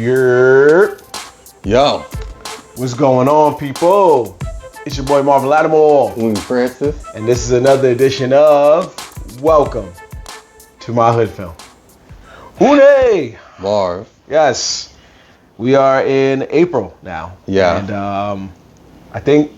Yo, What's going on, people? It's your boy Marvin Lattimore. Francis. And this is another edition of Welcome to My Hood Film. Hooray! Marv. Yes, we are in April now. Yeah. And I think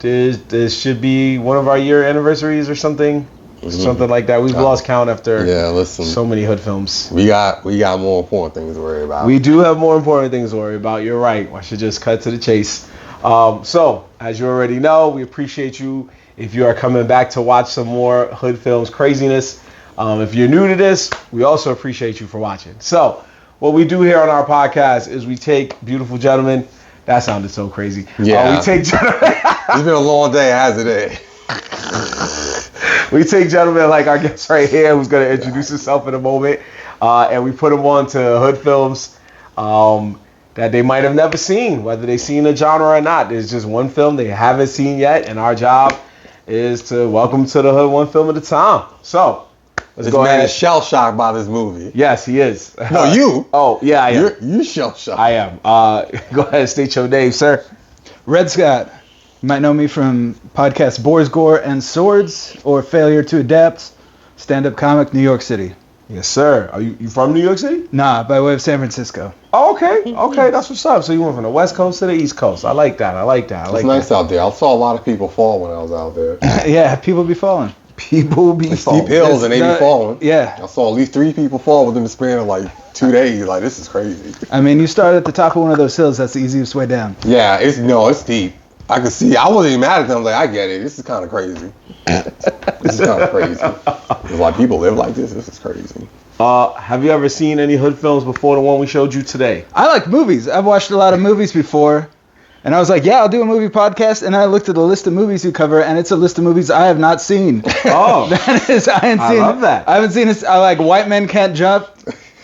this should be one of our year anniversaries or something. Something like that. We've lost count after so many hood films. We got more important things to worry about. We do have more important things to worry about. You're right. I should just cut to the chase. So, as you already know, we appreciate you if you are coming back to watch some more hood films craziness. If you're new to this, we also appreciate you for watching. So, what we do here on our podcast is we take beautiful gentlemen. That sounded so crazy. Yeah. We take gentlemen. It's been a long day, hasn't it? We take gentlemen like our guest right here, who's going to introduce himself in a moment, and we put them on to hood films that they might have never seen, whether they've seen a genre or not. There's just one film they haven't seen yet, and our job is to welcome to the hood one film at a time. So, let's go ahead. This man is shell-shocked by this movie. Yes, he is. No, you. Oh, yeah, I am. You shell-shocked. I am. Go ahead and state your name, sir. Red Scott. You might know me from podcast Boars, Gore, and Swords, or Failure to Adapt, stand-up comic, New York City. Yes, sir. Are you from New York City? Nah, by way of San Francisco. Oh, okay. Okay, that's what's up. So you went from the West Coast to the East Coast. I like that. It's nice out there. I saw a lot of people fall when I was out there. Yeah, people be falling. People be falling. Steep hills and they be falling. Yeah. I saw at least 3 people fall within the span of like 2 days. Like, this is crazy. I mean, you start at the top of one of those hills, that's the easiest way down. Yeah, it's deep. I could see. I wasn't even mad at them. Like, I get it. This is kind of crazy. This is kind of crazy. There's like people live like this. This is crazy. Have you ever seen any hood films before the one we showed you today? I like movies. I've watched a lot of movies before. And I was like, yeah, I'll do a movie podcast. And I looked at the list of movies you cover, and it's a list of movies I have not seen. Oh. That is, I love that. I haven't seen this. I like White Men Can't Jump.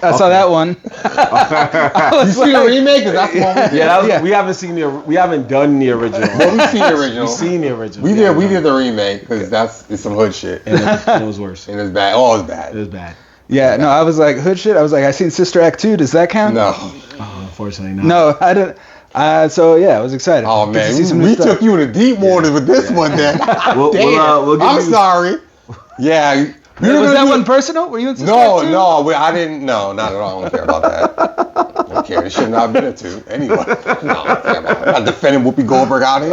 I saw that one. You see the remake? That's the one we haven't seen we haven't done the original. Well, we've seen the original. We've seen the original. We did the remake because it's some hood shit. And it was worse. And it's bad. Oh, it's bad. It was bad. Yeah, no, I was like, hood shit. I was like, I seen Sister Act 2. Does that count? No. Unfortunately not. No, I didn't. So yeah, I was excited. Oh man, we took you in the deep waters with this one then. I'm sorry. Yeah. Was that one personal? Were you in Sister Act 2? No, I didn't. No, not at all. I don't care about that. I don't care. It should not have been a 2. Anyway. No, I don't care about that. I'm not defending Whoopi Goldberg out here.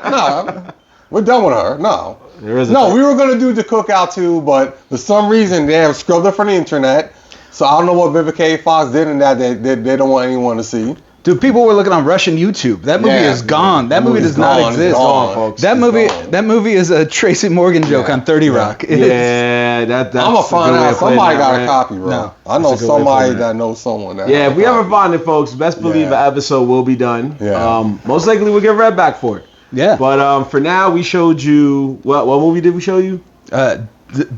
No, we're done with her. No. We were going to do the Cookout 2, but for some reason they have scrubbed it from the internet. So I don't know what Vivica A. Fox did in that they don't want anyone to see. Dude, people were looking on Russian YouTube. That movie is gone. That movie does not exist. Folks. That movie is a Tracy Morgan joke on 30 Rock. That's I'm gonna find out. Somebody got a copy, bro. No, I know somebody that knows someone. If we ever find it, folks, best believe an episode will be done. Yeah. Most likely we'll get Red back for it. Yeah. But for now, we showed you what movie did we show you? The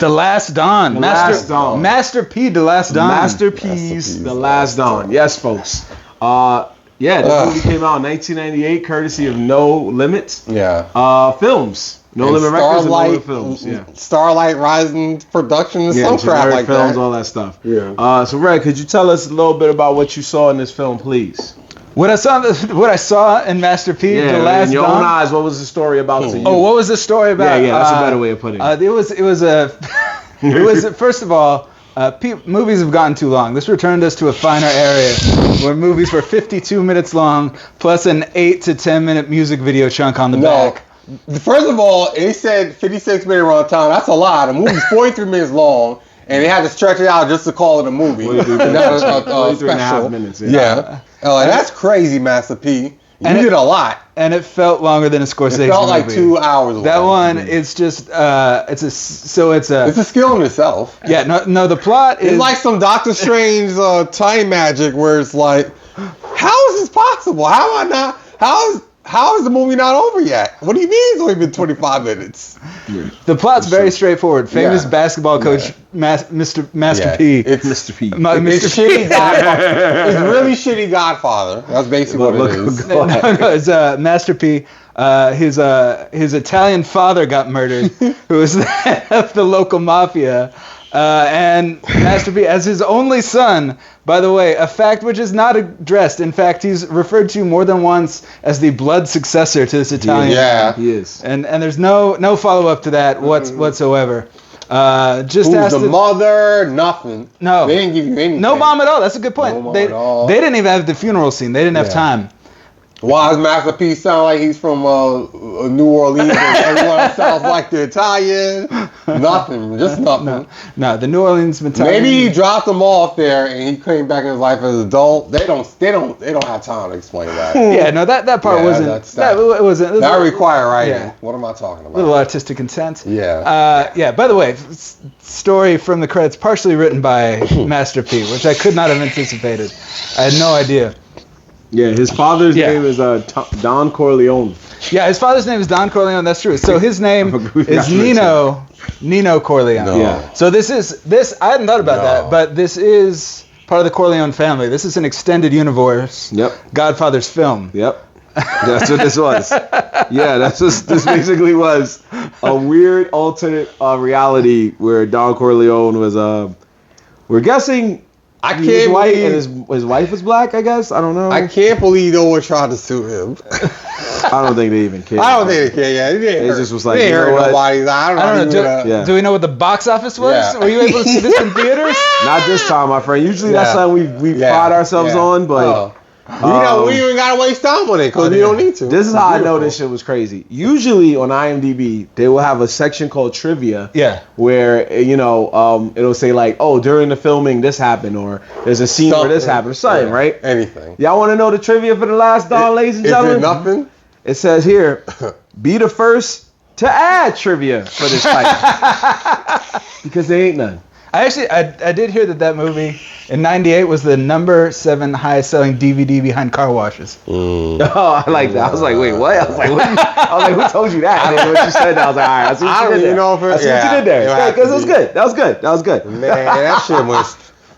Last Dawn. Master P. The Last Dawn. Master P's The Last Dawn. Yes, folks. This movie came out in 1998, courtesy of No Limits. Yeah. Films. No Limit Records and No Limit Films. Yeah. Starlight Rising Productions, some crap like films, that. all that stuff. Yeah. So Red, could you tell us a little bit about what you saw in this film, please? What I saw in Master P. The Last Dawn. In your own eyes, what was the story about to you? Oh, what was the story about? Yeah, that's a better way of putting it. It was first of all. Movies have gotten too long. This returned us to a finer area where movies were 52 minutes long plus an 8 to 10 minute music video chunk on the back. First of all, it said 56-minute runtime. That's a lot. The movie's 43 minutes long, and they had to stretch it out just to call it a movie. 43 and a half minutes. Yeah. That's crazy, Master P. You did a lot. And it felt longer than a Scorsese movie. It felt like 2 hours. That one, it's just, it's a skill in itself. Yeah, no, the plot is... It's like some Doctor Strange time magic where it's like, how is this possible? How is the movie not over yet? What do you mean it's only been 25 minutes? The plot's very straightforward. Famous basketball coach, Mr. Master P. It's Mr. P. It's shitty Godfather. It's really shitty Godfather. That's basically what it is. No, it's Master P. His Italian father got murdered, who was the head of the local mafia. And Master P as his only son. By the way, a fact which is not addressed. In fact, he's referred to more than once as the blood successor to this Italian. Yeah. He is. And there's no follow up to that whatsoever. Just Who's asked the mother? Nothing. No. They didn't give you anything. No mom at all. That's a good point. No mom they at all. they didn't even have the funeral scene. They didn't have Yeah. time. Why does Master P sound like he's from New Orleans and everyone else sounds like the Italian? Nothing. Just nothing. No, the New Orleans mentality. Maybe he dropped them off there and he came back in his life as an adult. They don't have time to explain that. Yeah, no, that part Yeah, wasn't. It wasn't. That require writing. Yeah. What am I talking A little about? artistic consent. Yeah. Yeah. By the way, story from the credits, partially written by Master P, which I could not have anticipated. I had no idea. Yeah, his father's Yeah. name is Don Corleone. Yeah, his father's name is Don Corleone. That's true. So his name We forgot is to mention Nino Corleone. No. Yeah. So this. I hadn't thought about No. that, but this is part of the Corleone family. This is an extended universe. Yep. Godfather's film. Yep. That's what this was. Yeah, this basically was a weird alternate reality where Don Corleone was we're guessing I he was can't white believe, and his wife was black, I guess. I don't know. I can't believe no one tried to sue him. I don't think they even cared. I don't think they care. Yeah, They just was like, they you know hurt what? nobody. I don't know. Yeah. Do we know what the box office was? Yeah. Were you able to see this in theaters? Not this time, my friend. Usually that's Yeah. something we pride ourselves on, but we even gotta waste time on it because we don't need to. this is It's how I know beautiful. this shit was crazy. Usually on IMDb, they will have a section called trivia. Yeah. Where it'll say like, oh, during the filming this happened, or there's a scene where this Something. happened, or something, Yeah. right? Anything. Y'all want to know the trivia for the last Dawn, ladies and Is gentlemen? it nothing? It says here, be the first to add trivia for this title because there ain't none. I did hear that movie in '98 was the #7 highest selling DVD behind car washes. Oh, I like that. I was like, wait, what? I was like, who told you that? And then when she said that, I was like, all right, I see what I you don't did there. even know if it- I see what yeah, you did there. it'll Yeah, have because to it was be. good. That was good. Man,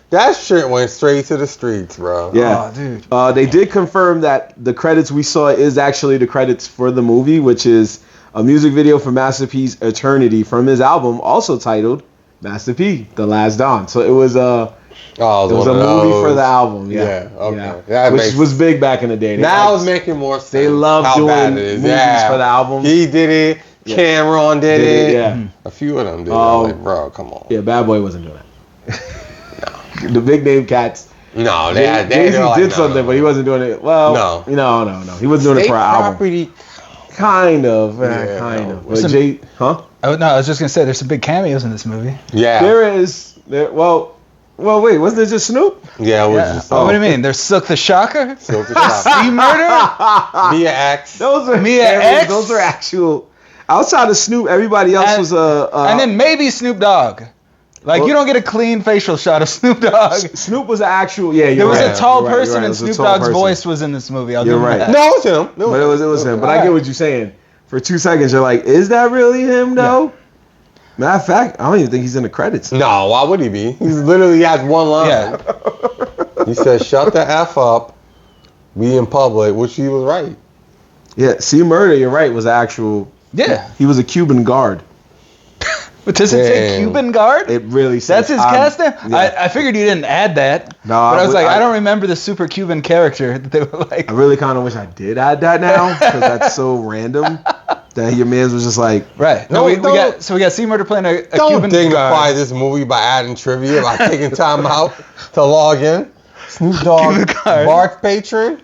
that shit went straight to the streets, bro. Yeah. Oh, dude. They did confirm that the credits we saw is actually the credits for the movie, which is a music video for Master P's Eternity from his album, also titled Master P, The Last Dawn. So it was a movie for the album. Yeah. okay. That Which makes- was big back in the day. They Now like- it's making more sense. They love how doing bad it is. movies Yeah. for the album. He did it. Yeah. Cameron did it. Yeah. A few of them did it. I'm like, bro, come on. Yeah, Bad Boy wasn't doing that. The big name cats. No, Jay-Z did something, but he wasn't doing it. Well, No. no. He wasn't doing it for an album. property. Kind of. Yeah, kind no. of. But Listen- Jay, huh? Oh no, I was just gonna say there's some big cameos in this movie. Yeah. Well, wait, wasn't it just Snoop? Yeah, it was Yeah. just What do you mean? There's Silk the Shocker, Silk the Shocker. Sea Murder. Mia X. Those are Mia cameos. X? Those are actual. Outside of Snoop, everybody else And- was and then maybe Snoop Dogg. Like Well- you don't get a clean facial shot of Snoop Dogg. Snoop was an actual. Yeah, There you're was right. a tall You're right, person you're right. It and was a Snoop tall Dogg's person. voice was in this movie. I'll You're give him right. that. No, it was him. But it was him. But I Alright. get what you're saying. For 2 seconds, you're like, is that really him though? Matter of fact, I don't even think he's in the credits. No, why would he be? He literally has one line. Yeah. He said, "Shut the f up, be in public," which he was right. Yeah, See Murder, you're right, was actual. Yeah. He was a Cuban guard. But does it say Damn. Cuban guard? It really says. That's his cast name? Yeah. I figured you didn't add that. No, but I was like, I I don't remember the super Cuban character that they were like. I really kind of wish I did add that now because that's so random that your man's was just like, Right. No, No, we don't- got C Murder playing a Don't Cuban dignify guard. this movie by adding trivia by taking time out to log in. Snoop Dogg, Cuban guard. bar patron.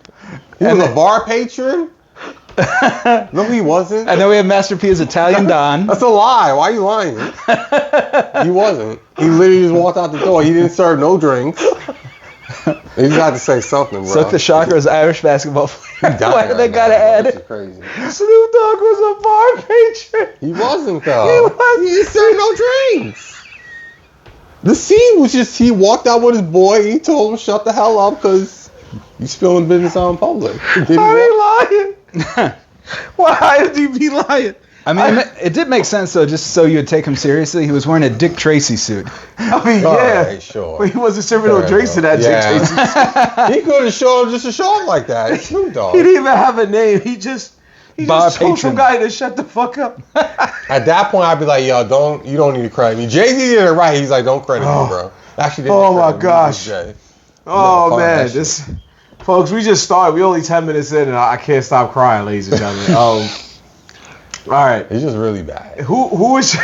He was a bar patron. No, he wasn't. I know we have Master P as Italian Don. That's a lie. Why are you lying? He wasn't. He literally just walked out the door. He didn't serve no drinks. He just had to say something, bro. Silk the Shocker is Irish basketball player. Dying Why do they right gotta now, add which is it? crazy. Snoop Dogg was a bar patron. He wasn't though. He didn't serve no drinks. The scene was just he walked out with his boy. He told him shut the hell up because you spilling business out in public. Didn't Why walk- he lying? Why is he be lying? I mean, it did make sense though, just so you would take him seriously. He was wearing a Dick Tracy suit. I mean, All yeah. right, sure. But he wasn't serving no Fair drinks in enough. that Dick Tracy. He could have showed up just to show up like that. It's Snoop Dogg. He didn't even have a name. He just He bar just told some patron. guy to shut the fuck up. At that point, I'd be like, yo, you don't need to credit me. Jay-Z did it right. He's like, don't credit me, bro. Actually, Oh, my gosh. Oh Never man, find that folks, we just started. We only 10 minutes in, and I can't stop crying, ladies and gentlemen. All right, It's just really bad. who is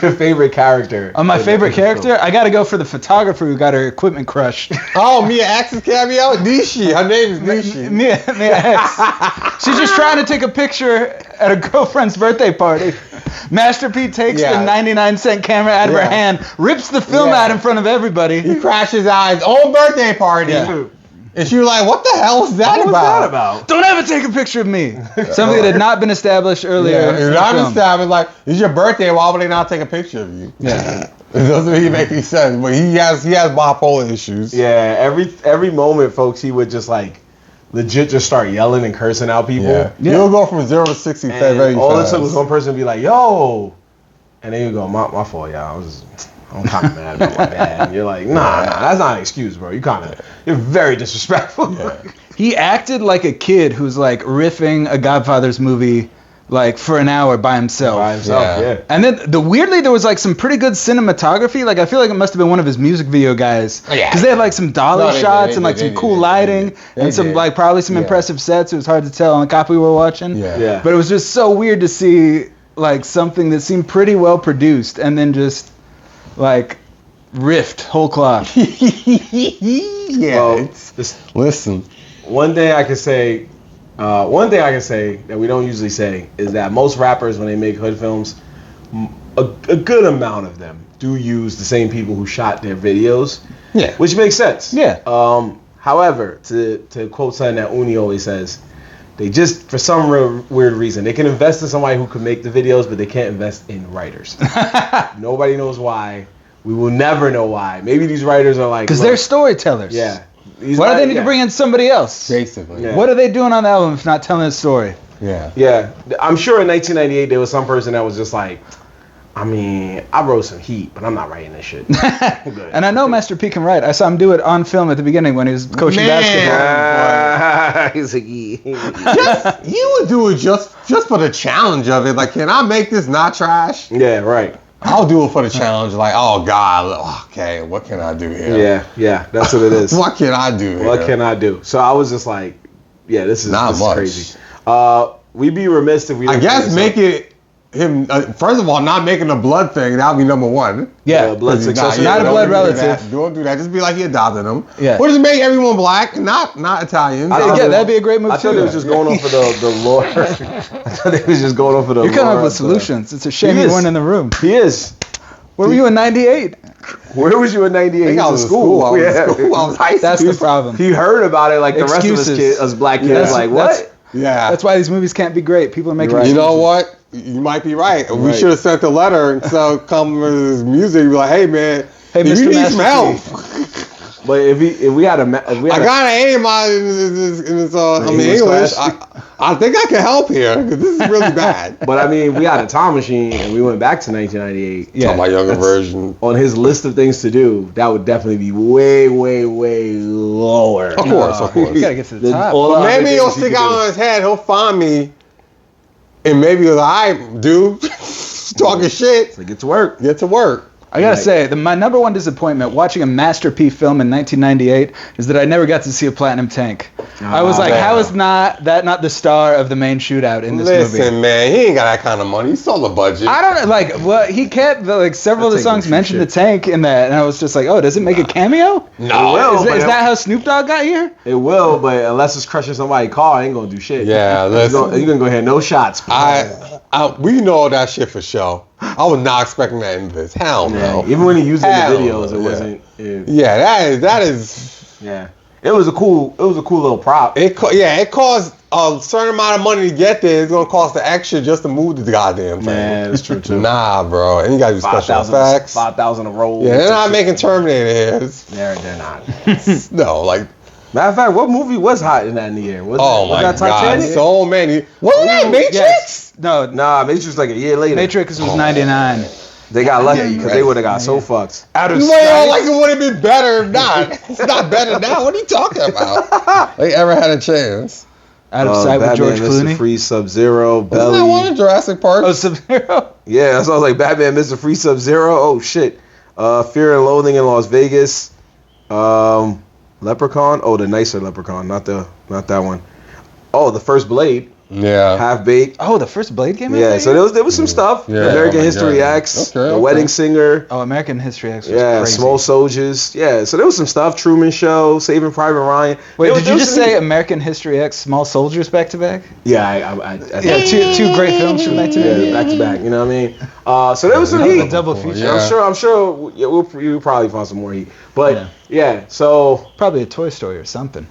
your favorite character? My in favorite the film? character, I gotta go for the photographer who got her equipment crushed. Oh, Mia X's cameo? Nishi. Her name is Nishi. Mia X. She's just trying to take a picture at a girlfriend's birthday party. Master P takes the 99-cent camera out of her Yeah. hand, rips the film Yeah. out in front of everybody. He crashes out his own birthday party. Yeah. And she was like, what the hell is that What was about? that about? Don't ever take a picture of me. Something that had not been established earlier. Yeah, in it's the not film. established. Like, it's your birthday. Why would they not take a picture of you? Yeah. It doesn't really make any sense. But he has bipolar issues. Yeah, every moment, folks, he would just like legit just start yelling and cursing out people. Yeah. Yeah. You'll go from 0 to 60 And very all it fast. took was one person to be like, "Yo," and then you go, "My fault, y'all. I'm kind of mad about my dad." And you're like, "Nah, that's not an excuse, bro. You're very disrespectful." Yeah. He acted like a kid who's like riffing a Godfather's movie like for an hour by himself. By himself, Yeah. yeah. And then weirdly there was like some pretty good cinematography. Like I feel like it must have been one of his music video guys. Yeah. Because they had like some dolly No, they shots did, and like they some did, cool they did, lighting they and some did. like probably some Yeah. impressive sets. It was hard to tell on the copy we were watching. Yeah. Yeah. But it was just so weird to see like something that seemed pretty well produced and then just like riffed whole cloth. Yeah. Well, it's- this, listen. one thing I can say that we don't usually say is that most rappers, when they make hood films, a good amount of them do use the same people who shot their videos, Yeah. which makes sense. Yeah. However, to quote something that Uni always says, they just, for some real weird reason, they can invest in somebody who can make the videos, but they can't invest in writers. Nobody knows why. We will never know why. Maybe these writers are like, Because look, they're storytellers. yeah. Why do they need to bring in somebody else? Basically. Yeah. What are they doing on the album if not telling a story? Yeah. Yeah, I'm sure in 1998 there was some person that was just like, I mean, I wrote some heat, but I'm not writing this shit. Good. And I know Master P can write. I saw him do it on film at the beginning when he was coaching Man. basketball. He's like, yeah. You would do it just for the challenge of it. Like, can I make this not trash? Yeah, right. I'll do it for the challenge. Like, oh God, okay, what can I do here? Yeah, that's what it is. What can I do here? What can I do? So I was just like, yeah, this is Not this much. is crazy. We'd be remiss if we I didn't guess bring make this up. it him. First of all, not making a blood thing. That would be number one. Yeah. blood He's successor. Not a don't blood do relative. that. Don't do that. Just be like he adopted him. Yeah. Or just make everyone black, not Italian. Yeah, that'd be a great move I thought too. they was just going off for the lore. I thought they was just going off for the You're coming lore up with of the- solutions. It's a shame He you is. weren't in the room. He is. Where were you in '98? Where was you in 98? I think I was in school. I was in school. I was high That's school. the problem. He heard about it like the rest of Excuses. us black kids. That's- like, that's- what? Yeah. That's why these movies can't be great. People are making. Right. You excuses. know what? You might be right. We Right. should have sent a letter and so come with his music. Be like, hey man, Hey, if Mr. you need some Master help, But if we had a I got an A in my in this English English. class. I think I can help here because this is really bad. But I mean, we had a time machine and we went back to 1998. Yeah. my younger That's- version. On his list of things to do, that would definitely be way, way, way lower. Of course, of course. You gotta get to the top. all the other Maybe things he'll he stick could out do. on his head. He'll find me, and maybe he'll I dude talking shit. So get to work. Get to work. I gotta Right. say, my number one disappointment watching a Master P film in 1998 is that I never got to see a platinum tank. I was like, man. how is not the star of the main shootout in this Listen, movie? man, he ain't got that kind of money. He sold the budget. I don't know, like, well, he kept like several of the That tank songs was mentioned the shit. tank in that, and I was just like, oh, does it make a cameo? No. Well, Is but that how Snoop Dogg got here? It will, but unless it's crushing somebody's car, I ain't gonna do shit. Yeah, you're listen. gonna go ahead, no shots. We know that shit for show. I was not expecting that in this. Hell Yeah, no. even when he used it in Hell the videos, it no, wasn't. Yeah, that is. Yeah, it was a cool little prop. It cost a certain amount of money to get there. It's gonna cost the extra just to move the goddamn thing. Man, that's true too. Nah, bro. And you gotta do special effects. 5,000 a roll. Yeah, they're not making Terminator here. It's- They're not. No, like, Matter of fact, what movie was hot in that in the year? Was oh was my that god, Titanic? so many. Wasn't that Matrix? Yes. No, Nah, Matrix like a year later. Matrix was '99. They got lucky Yeah, because right. they would have got so fucked. Out of You might all sight. like it would have been better if not. It's not better now. What are you talking about? They ever had a chance? Out of Sight with Batman, George Mr. Clooney. Freeze, Sub-Zero, Isn't that one Belly. of Jurassic Park? Oh, Sub-Zero. Yeah, that's what I was like. Batman, Mr. Freeze, Sub-Zero. Oh shit. Fear and Loathing in Las Vegas. Leprechaun. Oh, the nicer Leprechaun, not that one. Oh, the first Blade. Yeah. Half Baked. Oh, the first Blade came out. Yeah, that so year? there was some stuff. Yeah. American Oh my History God. X. Okay, The okay. Wedding Singer. Oh, American History X was Yeah, crazy. Small Soldiers. Yeah, so there was some stuff. Truman Show, Saving Private Ryan. Wait, There did you was just some say heat. American History X, Small Soldiers back to back? Yeah, I Yeah, two great films from yeah, 1998. back to back. You know what I mean? So there was some That was heat. a double feature. Yeah. I'm sure. Yeah, we'll probably find some more heat. But yeah, so Probably a Toy Story or something.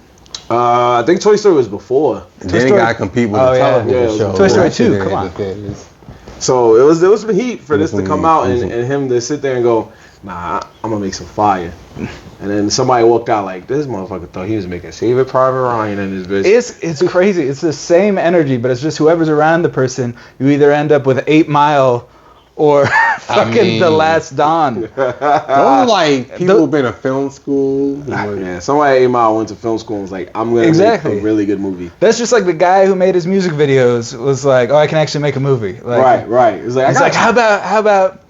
I think Toy Story was before. Then you Story- gotta compete with Oh, the yeah. television Yeah, show. Toy Story That shit 2, didn't come hit on. the theaters. So there was some heat for this to Some come heat, out and some- him to sit there and go, nah, I'm gonna make some fire. And then somebody walked out like, this motherfucker thought he was making Saving Private Ryan and his bitch. It's crazy. It's the same energy, but it's just whoever's around the person. You either end up with 8 Mile or fucking The mean- Last Dawn. Those are like people who've been to film school. Yeah, somebody at 8 Mile went to film school and was like, I'm gonna Exactly. make a really good movie. That's just like the guy who made his music videos was like, oh, I can actually make a movie. Like, Right. It's like, It's like, how about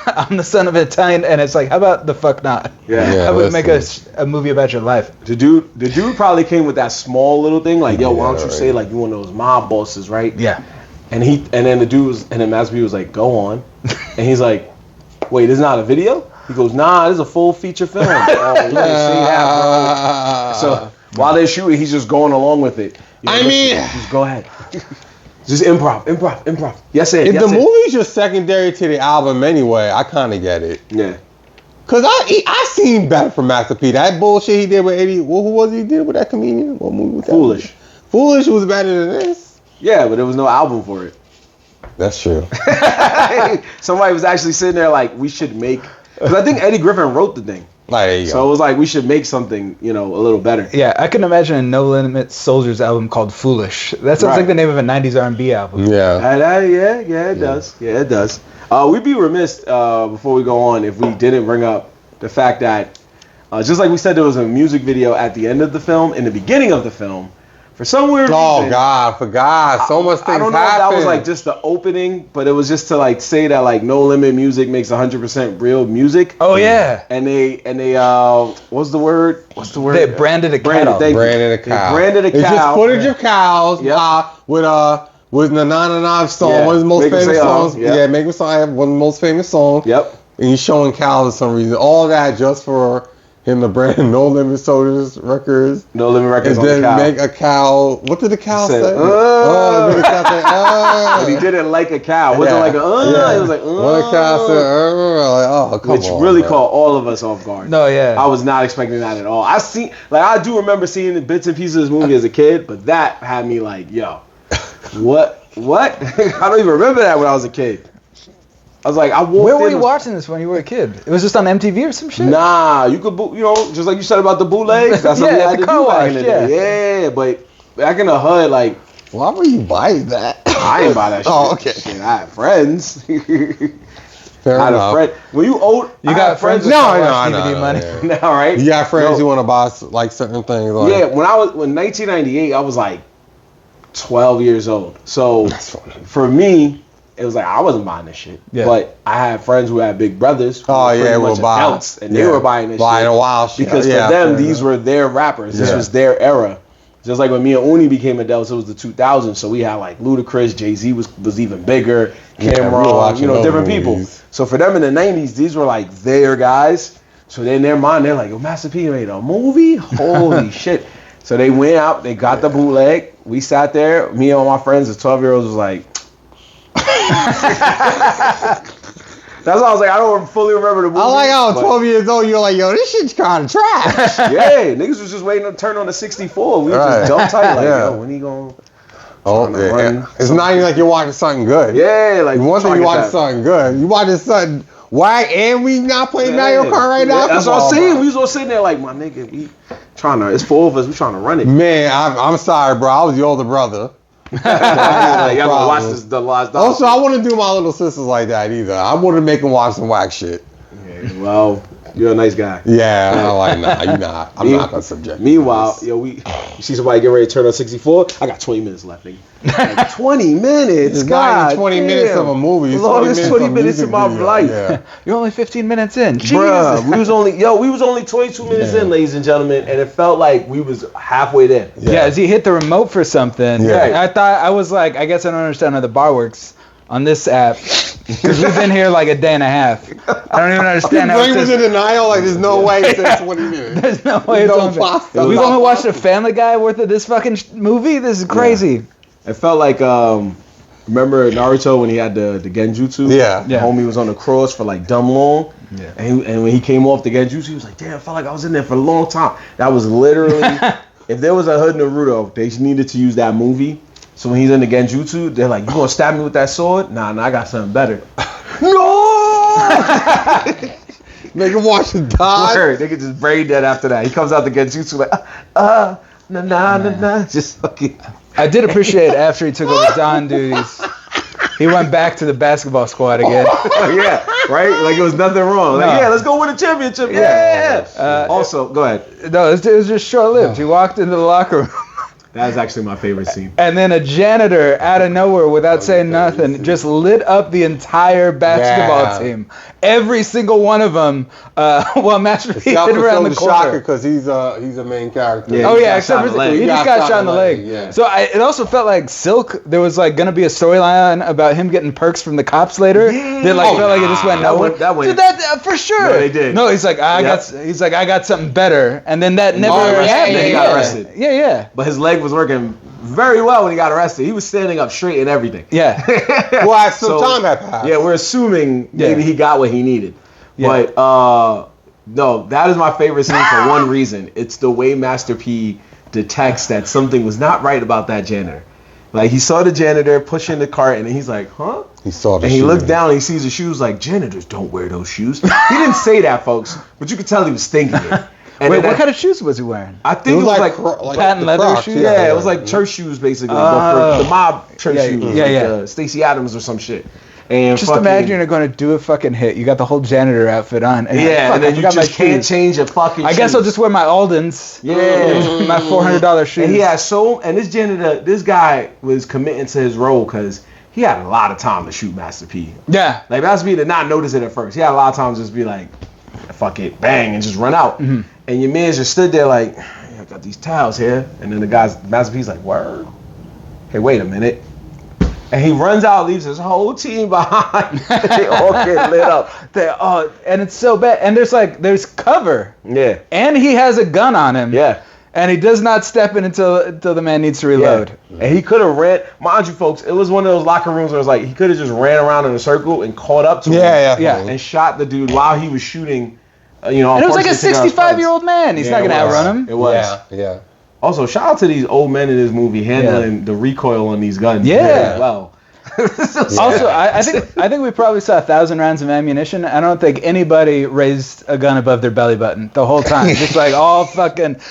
I'm the son of an Italian, and it's like, how about the fuck not? Yeah. Yeah. How about make listen. a movie about your life? The dude probably came with that small little thing, like, yo, why don't you Yeah, say right. like you one of those mob bosses, right? Yeah. And then the dude was, and then Master B was like, go on. And he's like, wait, this is not a video? He goes, nah, this is a full feature film. Oh, you didn't say that, bro. So while they're shooting, he's just going along with it. You know, I mean- just go ahead. Just improv. Yes, if yes, the movie's just secondary to the album anyway, I kind of get it. Yeah. Cause I seen better from Master P. That bullshit he did with Eddie. Who was he did with that comedian? What movie was that? Foolish. Foolish was better than this. Yeah, but there was no album for it. That's true. Somebody was actually sitting there like, we should make, because I think Eddie Griffin wrote the thing. Like, there you So it go. was like, we should make something, a little better. Yeah, I can imagine a No Limit Soldiers album called Foolish. That sounds Right. like the name of a 90s R&B album. Yeah. Yeah, it does. Yeah, it does. We'd be remiss before we go on if we didn't bring up the fact that, just like we said, there was a music video at the end of the film, in the beginning of the film. For some weird Oh reason, God, I forgot. So much things I don't know if that happened. was like just the opening, but it was just to like say that like No Limit Music makes 100% real music. Oh, yeah. And they what's the word? They branded a cattle. thank you. branded a They cow. branded a It's cow. just footage of cows Yep. with the 999 song, Yeah. one of his most Make 'em famous say, songs. yeah. Yeah, Make 'em Say, one of the most famous songs. Yep. And he's showing cows for some reason. All that just for him to brand No Limit Soldiers records. No Limit Records And on the then cow. make a cow. What did the cow He said, say? "Uh." The cow said, But he did it like a cow. It wasn't like a Yeah. It was like One cow said, like, oh, come which on. really bro. caught all of us off guard. No, yeah. I was not expecting that at all. I do remember seeing the bits and pieces of this movie as a kid, but that had me like, yo, what? I don't even remember that when I was a kid. I was like, I walked Where were in you and- watching this when you were a kid? It was just on MTV or some shit? Nah, you could, just like you said about the bootlegs. That's something Yeah, I had the to car do back wash, in the day. Yeah, but back in the hood, like, Why would you buy that? I didn't buy that shit. Oh, okay. Shit, I had friends. Fair I had a enough. friend. When you old, You I got had friends friends. with No, car no, wash no, DVD no, money? yeah. Now, right? You got friends No. who want to buy like certain things. Like, Yeah, when 1998, I was like 12 years old. So That's funny. for me, it was like I wasn't buying this shit. Yeah. But I had friends who had big brothers. Who Oh were yeah, pretty we'll much buy. adults, and they yeah. were buying this buying shit a wild shit. because Yeah, for them fair these enough. were their rappers. This Yeah. was their era. Just like when me and Uni became adults, it was the 2000s. So we had like Ludacris, Jay-Z was even bigger, Yeah, we were Cameron, watching those different movies. people. So for them in the 90s, these were like their guys. So then in their mind, they're like, yo, Master P made a movie? Holy shit. So they went out, they got the bootleg. We sat there, me and all my friends, the 12-year-olds was like, that's why I was like, I don't fully remember the movie. I like how but- 12 years old, you're like, yo, this shit's kind of trash. Yeah, niggas was just waiting to turn on the 64. We were Right. just dumb tight, like, Yeah. yo, when he going? Oh, Trying to yeah. run It's not even like you're watching something good. Yeah, like One thing trying you to watching get that- something good. You watching something whack, and we not playing Mario Kart right now. Yeah, that's Come what I'm on, saying. bro. We was all sitting there like, my nigga, we trying to. It's four of us. We trying to run it. Man, I'm sorry, bro. I was the older brother. Like, y'all gonna watch problem. this the last. Also, I wouldn't do my little sisters like that either. I wouldn't make them watch some whack shit. Yeah, well, You're a nice guy. Yeah, I'm like, nah, you're not. I'm not gonna subject. you to Meanwhile, this. you see somebody get ready to turn on 64. I got 20 minutes left, nigga. Like, 20 minutes, It's God. not even 20 minutes of a movie. It's Longest 20 of minutes music of my video. life. Yeah. You're only 15 minutes in. Bruh, Jesus. we was only 22 minutes Yeah. in, ladies and gentlemen, and it felt like we was halfway there. Yeah, as he hit the remote for something. Yeah. I was like, I guess I don't understand how the bar works on this app because we've been here like a day and a half. I don't even understand how Brain it was says, in denial. Like, there's no way it said 20 minutes. there's no way No it's on. possible. We've only watched a Family Guy worth of this fucking movie. This is crazy. It felt like remember Naruto when he had the Genjutsu? Yeah. The homie was on the cross for like dumb long. Yeah. And when he came off the Genjutsu, he was like, damn, I felt like I was in there for a long time. That was literally, if there was a Hood Naruto, they needed to use that movie. So when he's in the Genjutsu, they're like, you gonna stab me with that sword? Nah, I got something better. No! Make him watch the dodge. Word, they could just brain dead after that. He comes out the Genjutsu like, nah. Just fucking. I did appreciate after he took over Don duties, he went back to the basketball squad again. Yeah, right? Like it was nothing wrong. Like, No. yeah, let's go win a championship. Yeah. Also, go ahead. No, it was just short-lived. He walked into the locker room. That is actually my favorite scene. And then a janitor out of nowhere, without saying nothing, just lit up the entire basketball Yeah. team. Every single one of them, while Master P hit around the shocker corner. because he's a main character. Yeah. Oh He yeah, got except shot in for the leg. he just got shot in the leg. Yeah. So it also felt like Silk. There was like gonna be a storyline about him getting perks from the cops later. Yeah. That like Oh, felt like it just went that nowhere. went- that went- Dude, that for sure. No, they did. No, he's like I got something better, and then that never arrested. happened. He got arrested. Yeah. But his leg was working very well when he got arrested. He was standing up straight and everything. Yeah. Well, some So, time had passed. Yeah, we're assuming maybe Yeah. he got what he needed. Yeah. But no, that is my favorite scene for one reason. It's the way Master P detects that something was not right about that janitor. Like he saw the janitor pushing the cart and he's like, huh? He saw the And he shoe. looked down and he sees the shoes like, janitors don't wear those shoes. He didn't say that, folks, but you could tell he was thinking it. And Wait, then what that- kind of shoes was he wearing? I think it was like patent the leather Crocs, shoes? yeah, it was like church shoes basically, but for the mob church Yeah, shoes, yeah, like, yeah. Stacey Adams or some shit. And Just fucking- imagine you're going to do a fucking hit. You got the whole janitor outfit on. And yeah, fuck, and I then you forgot my just can't shoes. change your fucking. I guess I'll shoes. just wear my Aldens. Yeah. My $400 shoes. And he had and this janitor, this guy was committing to his role because he had a lot of time to shoot Master P. Yeah. Like Master P did not notice it at first. He had a lot of time to just be like, fuck it, bang, and just run out. Mm-hmm. And your man just stood there like, hey, I got these towels here. And then the guy's, Master P's like, word? Hey, wait a minute. And he runs out, leaves his whole team behind. They all get lit up. And it's so bad. And there's cover. Yeah. And he has a gun on him. Yeah. And he does not step in until the man needs to reload. Yeah. And he could have ran, mind you, folks, it was one of those locker rooms where it was like, he could have just ran around in a circle and caught up to him. Yeah. And shot the dude while he was shooting, And it was like a unfortunately, 65-year-old man. He's Yeah, not going to it was. outrun him. It was. Yeah. Also, shout out to these old men in this movie handling the recoil on these guns. Yeah. very well. Also, I think we probably saw 1,000 rounds of ammunition. I don't think anybody raised a gun above their belly button the whole time. Just like all fucking.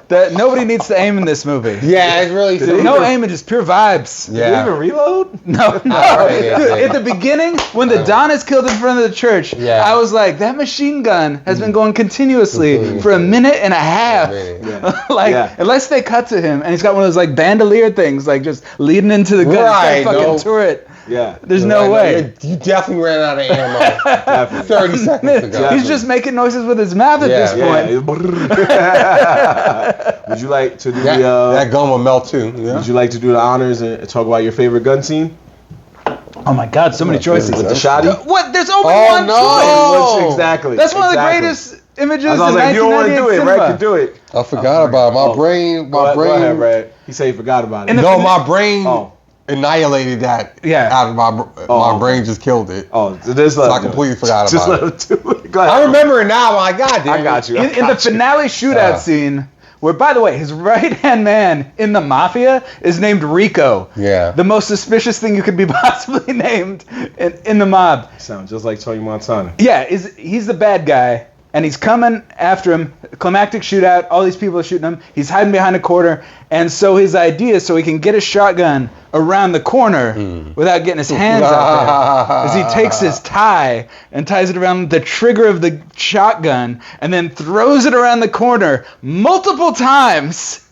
That nobody needs to aim in this movie. Yeah, it's really. No aiming, just pure vibes. Did Yeah. they even reload? No. Right, yeah, Dude, yeah. at the beginning, when the Don is killed in front of the church, Yeah. I was like, that machine gun has been going continuously for a minute and a half. Yeah. Like, Yeah. unless they cut to him and he's got one of those like bandolier things, like just leading into the gun, Right, fucking no. turret. Yeah. There's no way. You definitely ran out of ammo. Definitely. 30 seconds ago. He's just making noises with his mouth at Yeah. this point. Yeah. Would you like to do that, the that gun will melt too. Yeah. would you like to do the honors and talk about your favorite gun scene? Oh my God, so many choices. With the shotty? What? There's only Oh, one no. choice. Exactly. That's one of the Exactly. greatest images I was in like, if you don't want to 1998 do it, cinema. Red can do it. I forgot about it. My Oh. brain. Go My ahead, brain. Red. He said he forgot about it. In the- No, my brain Oh. annihilated that. Yeah. Out of my Oh. brain just killed it. Oh, just let So I him do it. completely forgot Just about let him do it. Go ahead. I remember it now. My God, damn I got you. In the finale shootout Yeah. scene, where, by the way, his right-hand man in the Mafia is named Rico. Yeah. The most suspicious thing you could be possibly named in the mob. Sounds just like Tony Montana. Yeah, he's the bad guy, and he's coming after him. Climactic shootout. All these people are shooting him. He's hiding behind a corner, and so his idea, so he can get his shotgun around the corner without getting his hands out there, is he takes his tie and ties it around the trigger of the shotgun, and then throws it around the corner multiple times,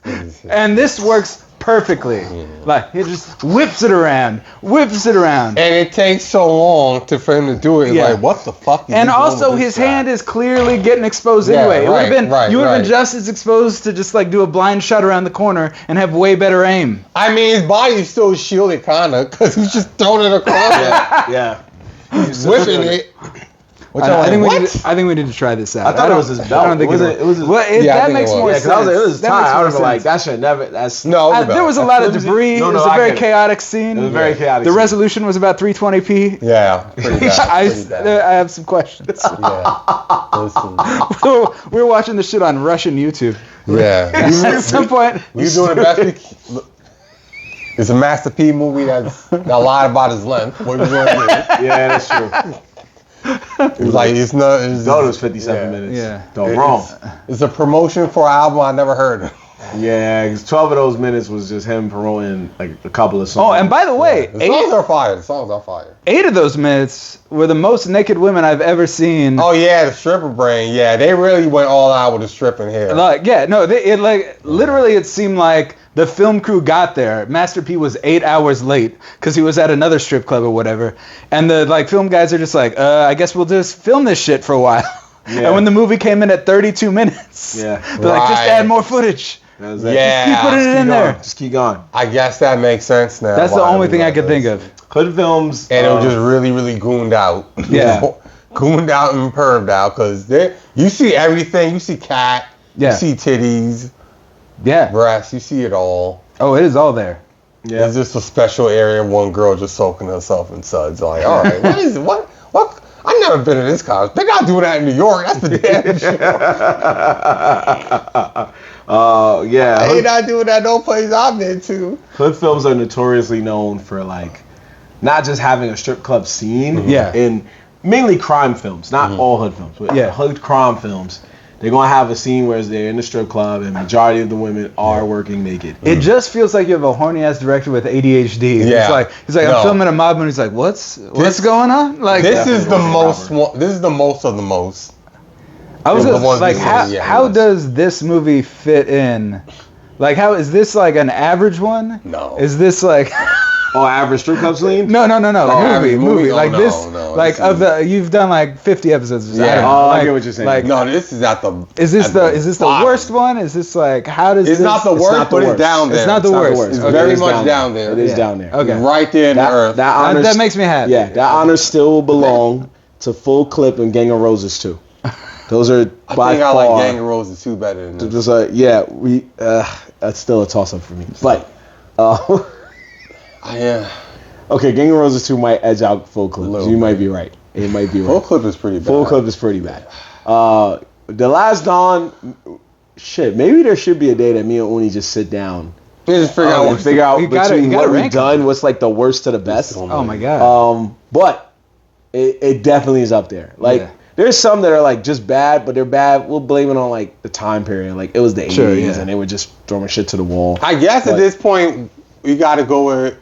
and this works perfectly. Like, he just whips it around. And it takes so long for him to do it. It's Yeah. like, what the fuck? And also, his hand is clearly getting exposed anyway. It would have been, you would have been just as exposed to just like do a blind shot around the corner and have way better aim. I mean, his body's still shielded, kinda, because he's just throwing it across. Yeah. He's whipping it. I think we need to try this out. I thought it was his belt. I don't think Was it? It was his, well, Yeah, I that think makes it was. more yeah, sense. because I was like, it was his That tie. makes I more would have been like, sense. that should never. That's No, it was There was a lot of debris. No, it was no, a I very get it. chaotic scene. It was very chaotic. The resolution was about 320p. Yeah, pretty bad. Pretty bad. I have some questions. Yeah. Listen. We were watching this shit on Russian YouTube. Yeah. At some point, We doing the best we can. It's a Master P movie that's got a lot about his length. What are we going to Yeah, that's true. do? It's like, it's not. It's, No, it was 57 minutes. Yeah. Don't wrong. It's a promotion for an album I never heard of. Yeah, 'cause 12 of those minutes was just him promoting like a couple of songs. oh, and by the way, The songs are fire. The songs are fire. 8 of those minutes were the most naked women I've ever seen. Oh, yeah, the stripper brain. Yeah, they really went all out with the stripping here. Like, yeah, no, literally it seemed like the film crew got there. Master P was 8 hours late because he was at another strip club or whatever. And the film guys are just like, I guess we'll just film this shit for a while. Yeah. And when the movie came in at 32 minutes, Yeah. they're like, just Right. add more footage. That was it. Yeah. Keep putting it in there. Just keep going. I guess that makes sense now. That's the why only we thing I like could this. think of. Hood Films. And it was just really, really gooned out. Yeah. Gooned out and perved out because you see everything. You see cat. Yeah. You see titties, Yeah. breasts. You see it all. Oh, it is all there. Yeah. It's just a special area. One girl just soaking herself in suds. Like, all right, what is it? What? I've never been in this college. They're not doing that in New York. That's the damn shit. Yeah. They not doing that no place I've been to. Hood Films are notoriously known for like not just having a strip club scene. Yeah. In mainly crime films, not all hood films, but Yeah. hood crime films. They're gonna have a scene where they're in the strip club and majority of the women are working naked. It just feels like you have a horny ass director with ADHD. Yeah. He's like, I'm No. filming a mob, and he's like, what's going on? Like, This is the definitely most. This is the most of the most. I was the just ones like, we how, see, yeah, how yes. does this movie fit in? Like, how is this like an average one? No. Is this like Oh, average strip club scene? no average movie? Oh, like no, this? no, like this of the you've done like 50 episodes. Yeah. I don't know, Oh, I like- get what you're saying. Like, No, this is at the. is this at the bottom. worst one? Is this like how does It's this? not the worst, not the but worst. it's down there. It's not the worst. It's Okay. very It is much down there. It is Yeah. down there. Okay. Right there in the earth. That That, honors, that makes me happy. yeah, that honor still belong to Full Clip and Gang of Roses too. Those are I by think I far. like Gang of Roses too better than this. Just that's still a toss up for me. But Yeah. okay, Gang of Roses 2 might edge out Full Clip. Little You might be right. It might be Full right. clip is pretty bad. Full Clip is pretty bad. The Last Dawn, shit. Maybe there should be a day that me and Uni just sit down You just figure out and what's figure out you gotta- between you gotta what we've rank 'em. done, what's like the worst to the best. so Oh my god. But it definitely is up there. Like Yeah. there's some that are like just bad, but they're bad. We'll blame it on like the time period. Like it was the 80s Sure, yeah. and they were just throwing shit to the wall. I guess But- at this point you got to go with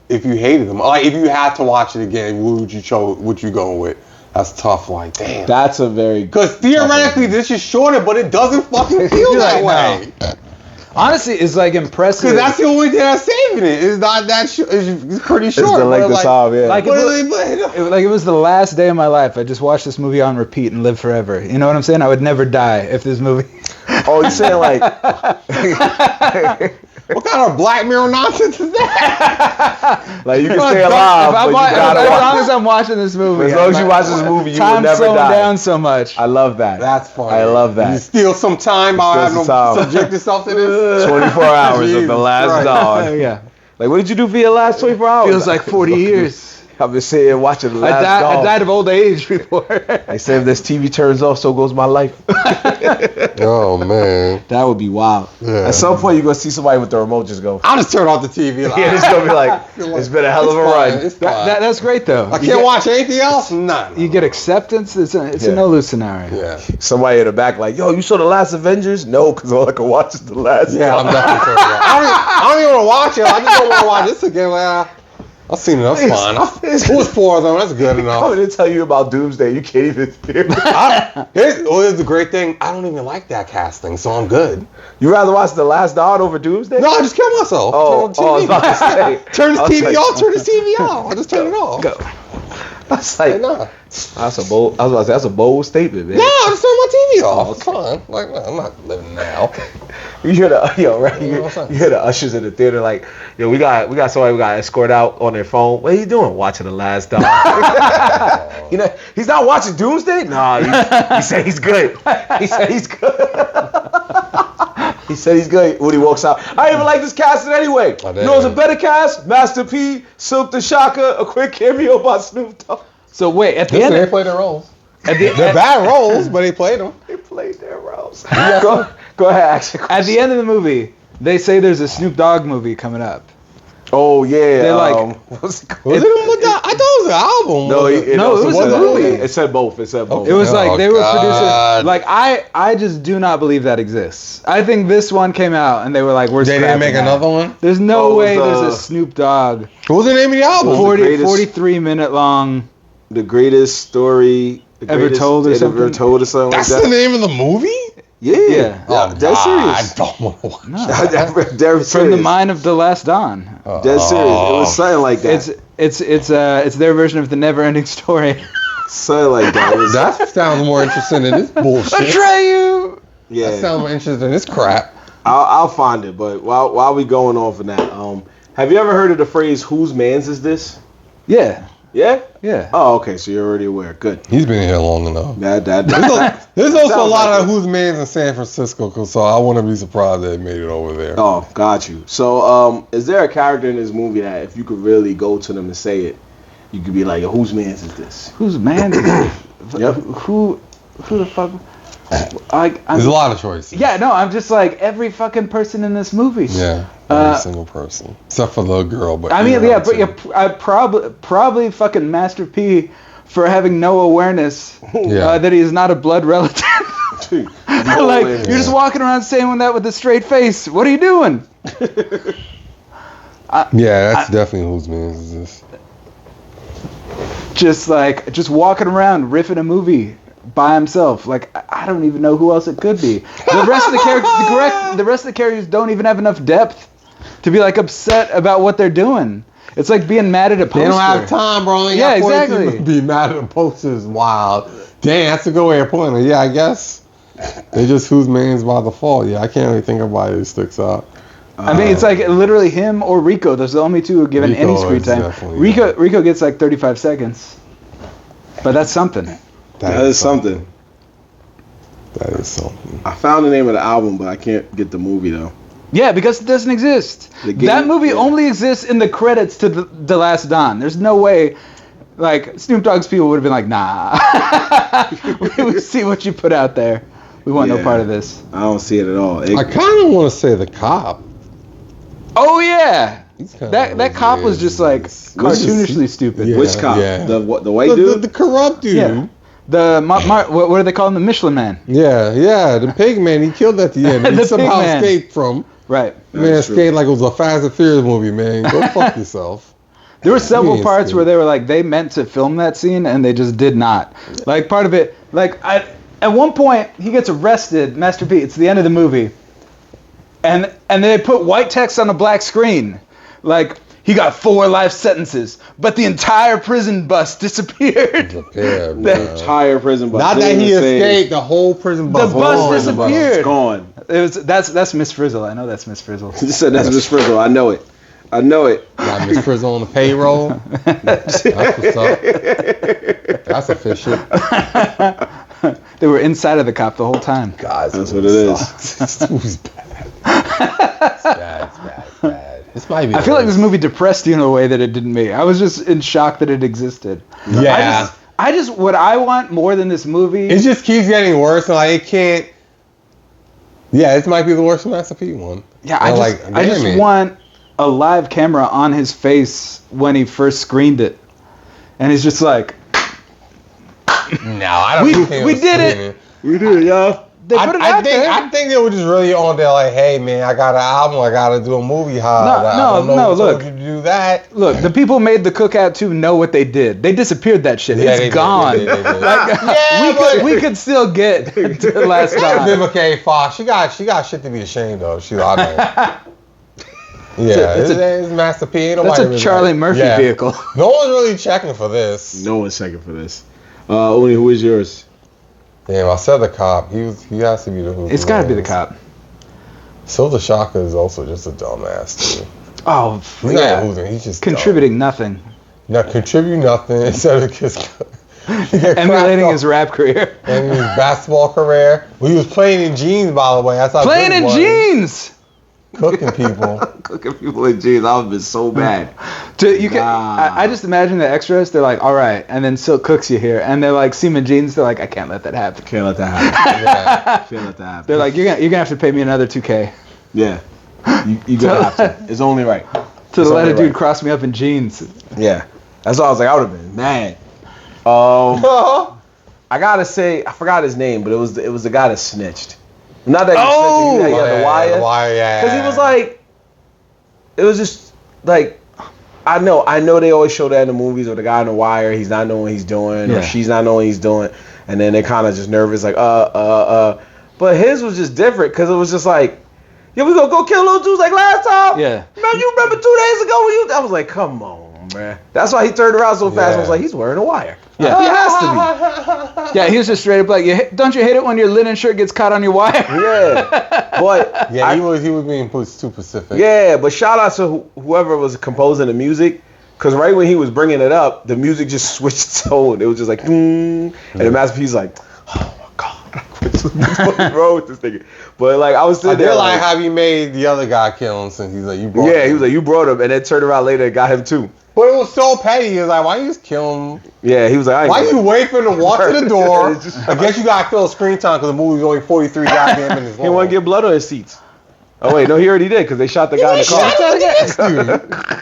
if you hated them. Like if you had to watch it again, what would you chose? What you going with? That's tough. Like damn. That's a very Because theoretically this is shorter, but it doesn't fucking feel You're that like, way. Honestly, it's like impressive. Because that's the only thing that's saving it. It's not that short. It's pretty short. It's the but length of like, time, yeah. Like, but it was the last day of my life. I just watched this movie on repeat and live forever. You know what I'm saying? I would never die if this movie. Oh, you saying like what kind of Black Mirror nonsense is that? like you can If stay alive, but you as gotta long watch. as I'm watching this movie. As long as you watch this movie, you will time's never slowing die. down so much. I love that. That's funny. I love that. You steal some time. I have Steal no some time. subject yourself to this. 24 hours of Jesus the Last Christ. Dawn. Yeah. Like, what did you do for your last 24 hours? Feels like 40 years. I've been sitting here watching The I Last Dog. died of old age before. They say if this TV turns off, so goes my life. Oh man. That would be wild. Yeah. At some point, you're going to see somebody with the remote just go. I'll just turn off the TV. Like, Yeah, it's going to be like, it's been a hell of a it's fine, run. It's fine. That's great though. I can't watch anything else. Nah. You get acceptance. It's Yeah. a no lose scenario. Yeah. Somebody in the back like, yo, you saw the last Avengers? No, because all I can watch is the last. Yeah, I'm Dog. definitely turning it off. I don't even want to watch it. I just don't want to watch this again. Well, I've seen it. That's fine. It was 4 of them. That's good I'm enough. going to tell you about Doomsday. You can't even hear it. Here's the great thing. I don't even like that casting, so I'm good. You rather watch The Last Dog over Doomsday? No, I just kill myself. Oh, Turn I was the TV. about to say. Turn I this was TV like- off. Turn this TV off. I just turn it off. Go. That's like, Nah. that's a bold. I was about to say that's a bold statement, man. No, I just turn my TV off. It's fine. Like, no, I'm not living now. You hear the right? Yeah, You, what's up? you hear the ushers in the theater like, yo, we got somebody we got to escort out on their phone. What are you doing? Watching The Last Dog. You know, he's not watching Doomsday. Nah, he said he's good. He said he's good. He said he's good when he walks out. I didn't even like this casting anyway. I You know, it's a didn't. better cast. Master P, Silk the Shocker, a quick cameo by Snoop Dogg. So wait, at the Listen, end, they played their roles. at the, They're bad roles, but they played them. They played their roles. Go ahead, ask your at question. the end of the movie, they say there's a Snoop Dogg movie coming up. Oh yeah. They're like- what's it called? Was it I thought it was an album. No, No, it was a movie. It said both. It said both. It was Oh, like they were God. producing. Like I just do not believe that exists. I think this one came out and they were like, we're. They didn't make scrapping that. another one? There's no Oh, it way was, there's a Snoop Dogg What was the name of the album? the 40, greatest- 43-minute long. The greatest story Ever told or something? Ever told or something That's like the that. name of the movie? Yeah. Oh, Dead I serious. don't want to watch No. that. Dead From serious. the mind of the Last Dawn. Dead serious. It was something like that. It's their version of the never-ending story. Something like that. It was, That sounds more interesting than this bullshit. Atreyu. That yeah. sounds more interesting than this crap. I'll find it. But while we going on for that, have you ever heard of the phrase "Whose man's is this"? Yeah. Yeah. Yeah. Oh, okay. So you're already aware. Good. He's been here long enough. There's also a Sounds lot like of Who's Man's in San Francisco, so I wouldn't be surprised they made it over there. Oh, got you. So, is there a character in this movie that if you could really go to them and say it, you could be like, "Whose man's is this?" Who's man? Yep. Who the fuck? There's a lot of choices. Yeah, no, I'm just like every fucking person in this movie. Yeah. Every single person. Except for the girl. But I mean, you know, yeah, too. but I probably fucking Master P for having no awareness Yeah. that he is not a blood relative. Like awareness. you're just walking around saying that with a straight face. What are you doing? Yeah, that's definitely Who's Man's is this. Just walking around riffing a movie by himself. Like I don't even know who else it could be. The rest of the characters, the rest of the characters don't even have enough depth to be like upset about what they're doing. It's like being mad at a poster. They don't have time, bro. They Yeah, got 42 exactly. minutes to be mad at the posters. Wild. Damn, that's a good way of putting it. Yeah, I guess. They just Who's Man's by default. Yeah, I can't really think of anybody who sticks out. I mean, it's like literally him or Rico. Those are the only two who are given any Rico screen is time. definitely- Rico gets like 35 seconds. But that's something. That is something. That is something. I found the name of the album, but I can't get the movie though. Yeah, because it doesn't exist. The game- That movie yeah. only exists in the credits to the Last Dawn. There's no way, like, Snoop Dogg's people would have been like, nah. we see what you put out there. We want no Yeah. part of this. I don't see it at all. I kind of want to say the cop. Oh, yeah. He's kinda That cop was just, like, cartoonishly stupid. Yeah. Which cop? yeah. The white dude? The corrupt dude. Yeah. The, what do they call him? The Michelin Man. Yeah, the pig man. He killed at the end. The He pig somehow man. escaped from. Right. Man That's true. escaped like it was a Fast and Furious movie, man. Go fuck yourself. There were several Yes, parts dude. where they were like, they meant to film that scene and they just did not. Like, part of it, like, at one point, he gets arrested, Master P, it's the end of the movie. And they put white text on a black screen. Like, he got 4 life sentences, but the entire prison bus disappeared. Yeah, The Entire prison bus. Not that Didn't he even say- escaped, the whole prison bus. The bus gone. disappeared. It's gone. That's Miss Frizzle. I know that's Miss Frizzle. He said that's Miss Frizzle. I know it. Got Miss Frizzle on the payroll. That's what's up. That's official. They were inside of the cop the whole time. Guys, That's what it is. It was bad. It's bad. It's bad. This might be. I feel like this movie depressed you in a way that it didn't me. I was just in shock that it existed. Yeah. I just what I want more than this movie. It just keeps getting worse, and like it can't. Yeah, this might be the worst Master P one. Yeah, And I just want a live camera on his face when he first screened it, and he's just like, No, I don't think he we was did it. screaming. We did, yo. They put it out there. I think they were just really on there like, hey man, I got an album, I gotta do a movie. I don't know who told you to do that. Look, the people who made the Cookout 2 know what they did. They disappeared that shit. Yeah, they It's did, gone. they did. Like, we could still get to the last time. Vivica Fox, she got shit to be ashamed of. She's I know. Yeah, it's Master P. Ain't That's nobody a Charlie Murphy vehicle. No one's really checking for this. No one's checking for this. Uni, who is yours? Damn, I said the cop. He has to be the who. It's got to be the cop. Silver Shaka is also just a dumbass too. Oh, He's not a Hoosier. He's just contributing nothing. Not contribute nothing instead of just Emulating his rap career. and his basketball career. Well, he was playing in jeans, by the way. That's how Playing good in he was. jeans. Cooking people. Cooking people in jeans. I would have been so bad. I just imagine the extras. They're like, all right, and then Silk cooks you here, and they're like, Seaman Jeans. They're like, I can't let that happen. Can't let that happen. Yeah. Can't let that happen. They're like, you're gonna have to pay me another $2K Yeah. You gonna have to. It's only right. to let a dude cross me up in jeans. Yeah. That's all I was like, I would have been mad. I gotta say, I forgot his name, but it was the guy that snitched. Not that he snitched, he had the wire. The wire, yeah. Because he was like, it was just like, I know they always show that in the movies with the guy on the wire, he's not knowing what he's doing, or she's not knowing what he's doing, and then they're kind of just nervous, like, But his was just different, because it was just like, yeah, we gonna go kill those dudes like last time? Yeah. You remember 2 days ago when you, I was like, come on, man. That's why he turned around so fast, I was like, he's wearing a wire. Yeah. He has to Yeah, he was just straight up like, don't you hate it when your linen shirt gets caught on your wire? be. Yeah. But Yeah, he was being too specific. yeah, but shout out to whoever was composing the music, because right when he was bringing it up, the music just switched tone. It was just like, and the Master P's like, oh my god, what's wrong with this nigga? But like, I was I sitting did there like how he made the other guy kill him since he's like, you brought him. he was like, you brought him, and then turned around later and got him too. But it was so petty. He was like, why you just kill him? Yeah, he was like, Why you wait for him to walk to the door? It's just- I guess you got to fill screen time because the movie's only 43 goddamn minutes long. He want to get blood on his seats. Oh wait, no, he already did because they shot the guy in the car.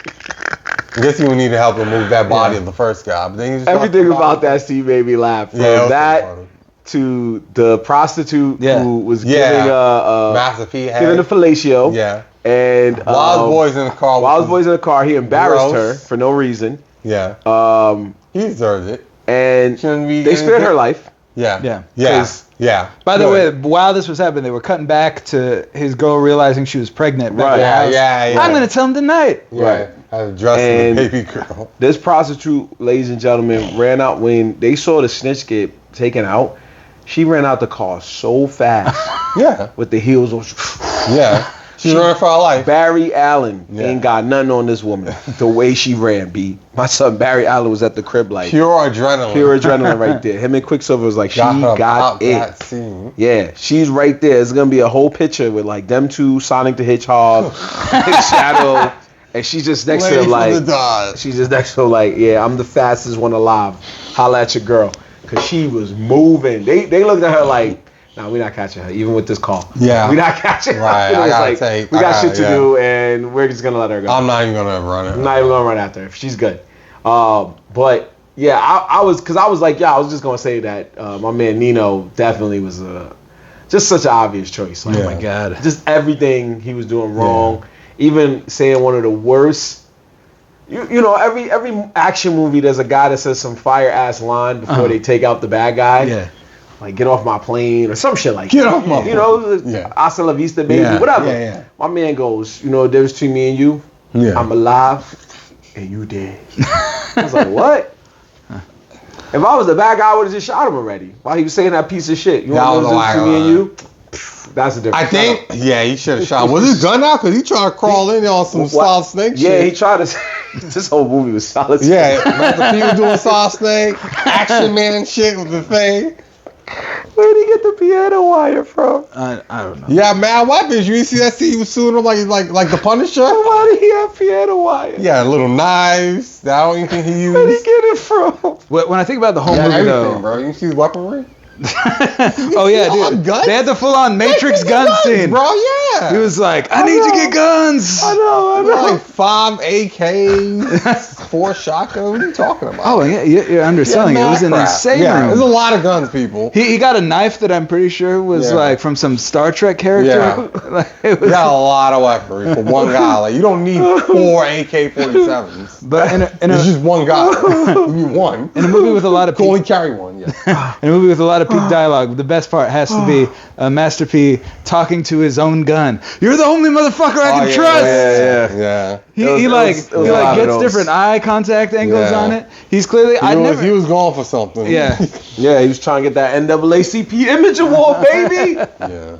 I guess he would need to help him move that body of the first guy. But then he just Everything about that scene made me laugh. From Yeah, it was that funny. to the prostitute who was giving Master P had giving the fellatio. Yeah. And Wild Boys in the car. Wild Boys in the car. He embarrassed gross. her for no reason. Yeah. He deserves it. And Shouldn't be they spared her life. Yeah. Yeah. Yeah. Yeah. By the way, Good. while this was happening, they were cutting back to his girl realizing she was pregnant. back Right. at the Yeah, house. yeah. I'm gonna tell him tonight. Yeah. Right. Had to dress And- the baby girl. This prostitute, ladies and gentlemen, ran out when they saw the snitch get taken out. She ran out the car so fast Yeah. with the heels on. Yeah. She's running for her life. Barry Allen Yeah. ain't got nothing on this woman. The way she ran, B. My son Barry Allen was at the crib like Pure adrenaline. pure adrenaline right there. Him and Quicksilver was like, she her got out it. that scene. Yeah, she's right there. It's gonna be a whole picture with like them two, Sonic the Hedgehog, Shadow, and she's just next to Ready him for like the dodge. she's just next to him like, yeah, I'm the fastest one alive. Holla at your girl, cause she was moving. They looked at her like, nah, we're not catching her, even with this call. Yeah. we're not catching her. Right, It I was gotta like, take- we I got gotta- shit to yeah. do, and we're just gonna let her go. I'm not even gonna run it. I'm not even gonna run after her. She's good. But yeah, I was like, yeah, I was just gonna say that my man Nino definitely was just such an obvious choice. Like, Yeah. Oh my god. just everything he was doing wrong. Even saying one of the worst. You know, every action movie, there's a guy that says some fire ass line before they take out the bad guy. Yeah. Like, get off my plane or some shit like Get that. off my You know, Yeah. hasta la vista, baby, Yeah. whatever. Yeah, yeah. My man goes, you know the difference between me and you? Yeah. I'm alive and you dead. I was like, what? If I was the bad guy, I would have just shot him already. While he was saying that piece of shit. You That know was the difference a between me and lie. you? That's the difference. I think, yeah, he should have shot. Was his gun out? Because he tried to crawl in there on some What? Solid Snake Yeah, shit. he tried to. This whole movie was solid. Yeah, Master P was doing Solid Snake, Action Man shit with the thing. Where did he get the piano wire from? I don't know. Yeah, mad weapons. You see that scene he was suing him like the Punisher? Why did he have piano wire? Yeah, little knives that I don't even think he used. Where'd he get it from? When I think about the whole Yeah, movie, everything, though. bro. You see the weaponry? Oh yeah, full-on dude. guns? They had the full-on Matrix gun scene. bro. Yeah. He was like, "I need to get guns." I know. like 5 AKs, 4 shotguns. What are you talking about? Oh yeah, you're underselling it. It was an insane Yeah, there's a room. lot of guns, people. He got a knife that I'm pretty sure was Yeah. like from some Star Trek character. Yeah. Like, it You was, got a lot of weaponry for one guy. Like you don't need 4 AK-47s. but in It's just one guy. You need one. a movie with a lot of You can only peak, carry one. Yeah. in a movie with a lot of peak dialogue, the best part has to be Master P talking to his own gun. You're the only motherfucker I can Oh, trust. Yeah. He It was a lot of gets those. different eye contact angles Yeah. on it. He's clearly He was going for something. Yeah. Yeah, he was trying to get that NAACP Image Award, baby. Yeah.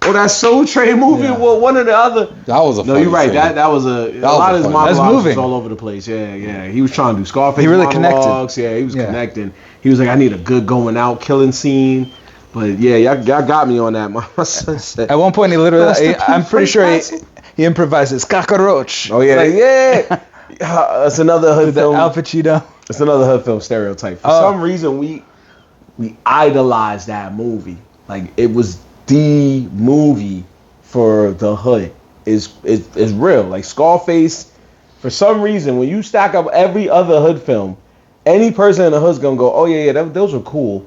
Or that Soul Train movie Yeah. award, one or the other. That was a No, funny you're right. scene. That was a lot of his funny. monologues That's moving. was all over the place. Yeah. He was trying to do Scarface He really connected. monologues. Yeah, he was Yeah. connecting. He was like, I need a good going out killing scene. But yeah, y'all got me on that. My son said. At one point, he literally, Master P I'm pretty sure Frank he improvises cockroach. Oh yeah, Like, yeah. That's another hood with the film. Al Pacino. It's another hood film stereotype. For Oh. some reason, we idolized that movie. Like it was the movie for the hood. Is real. Like Scarface. For some reason, when you stack up every other hood film, any person in the hood's gonna go, "Oh yeah, those were cool."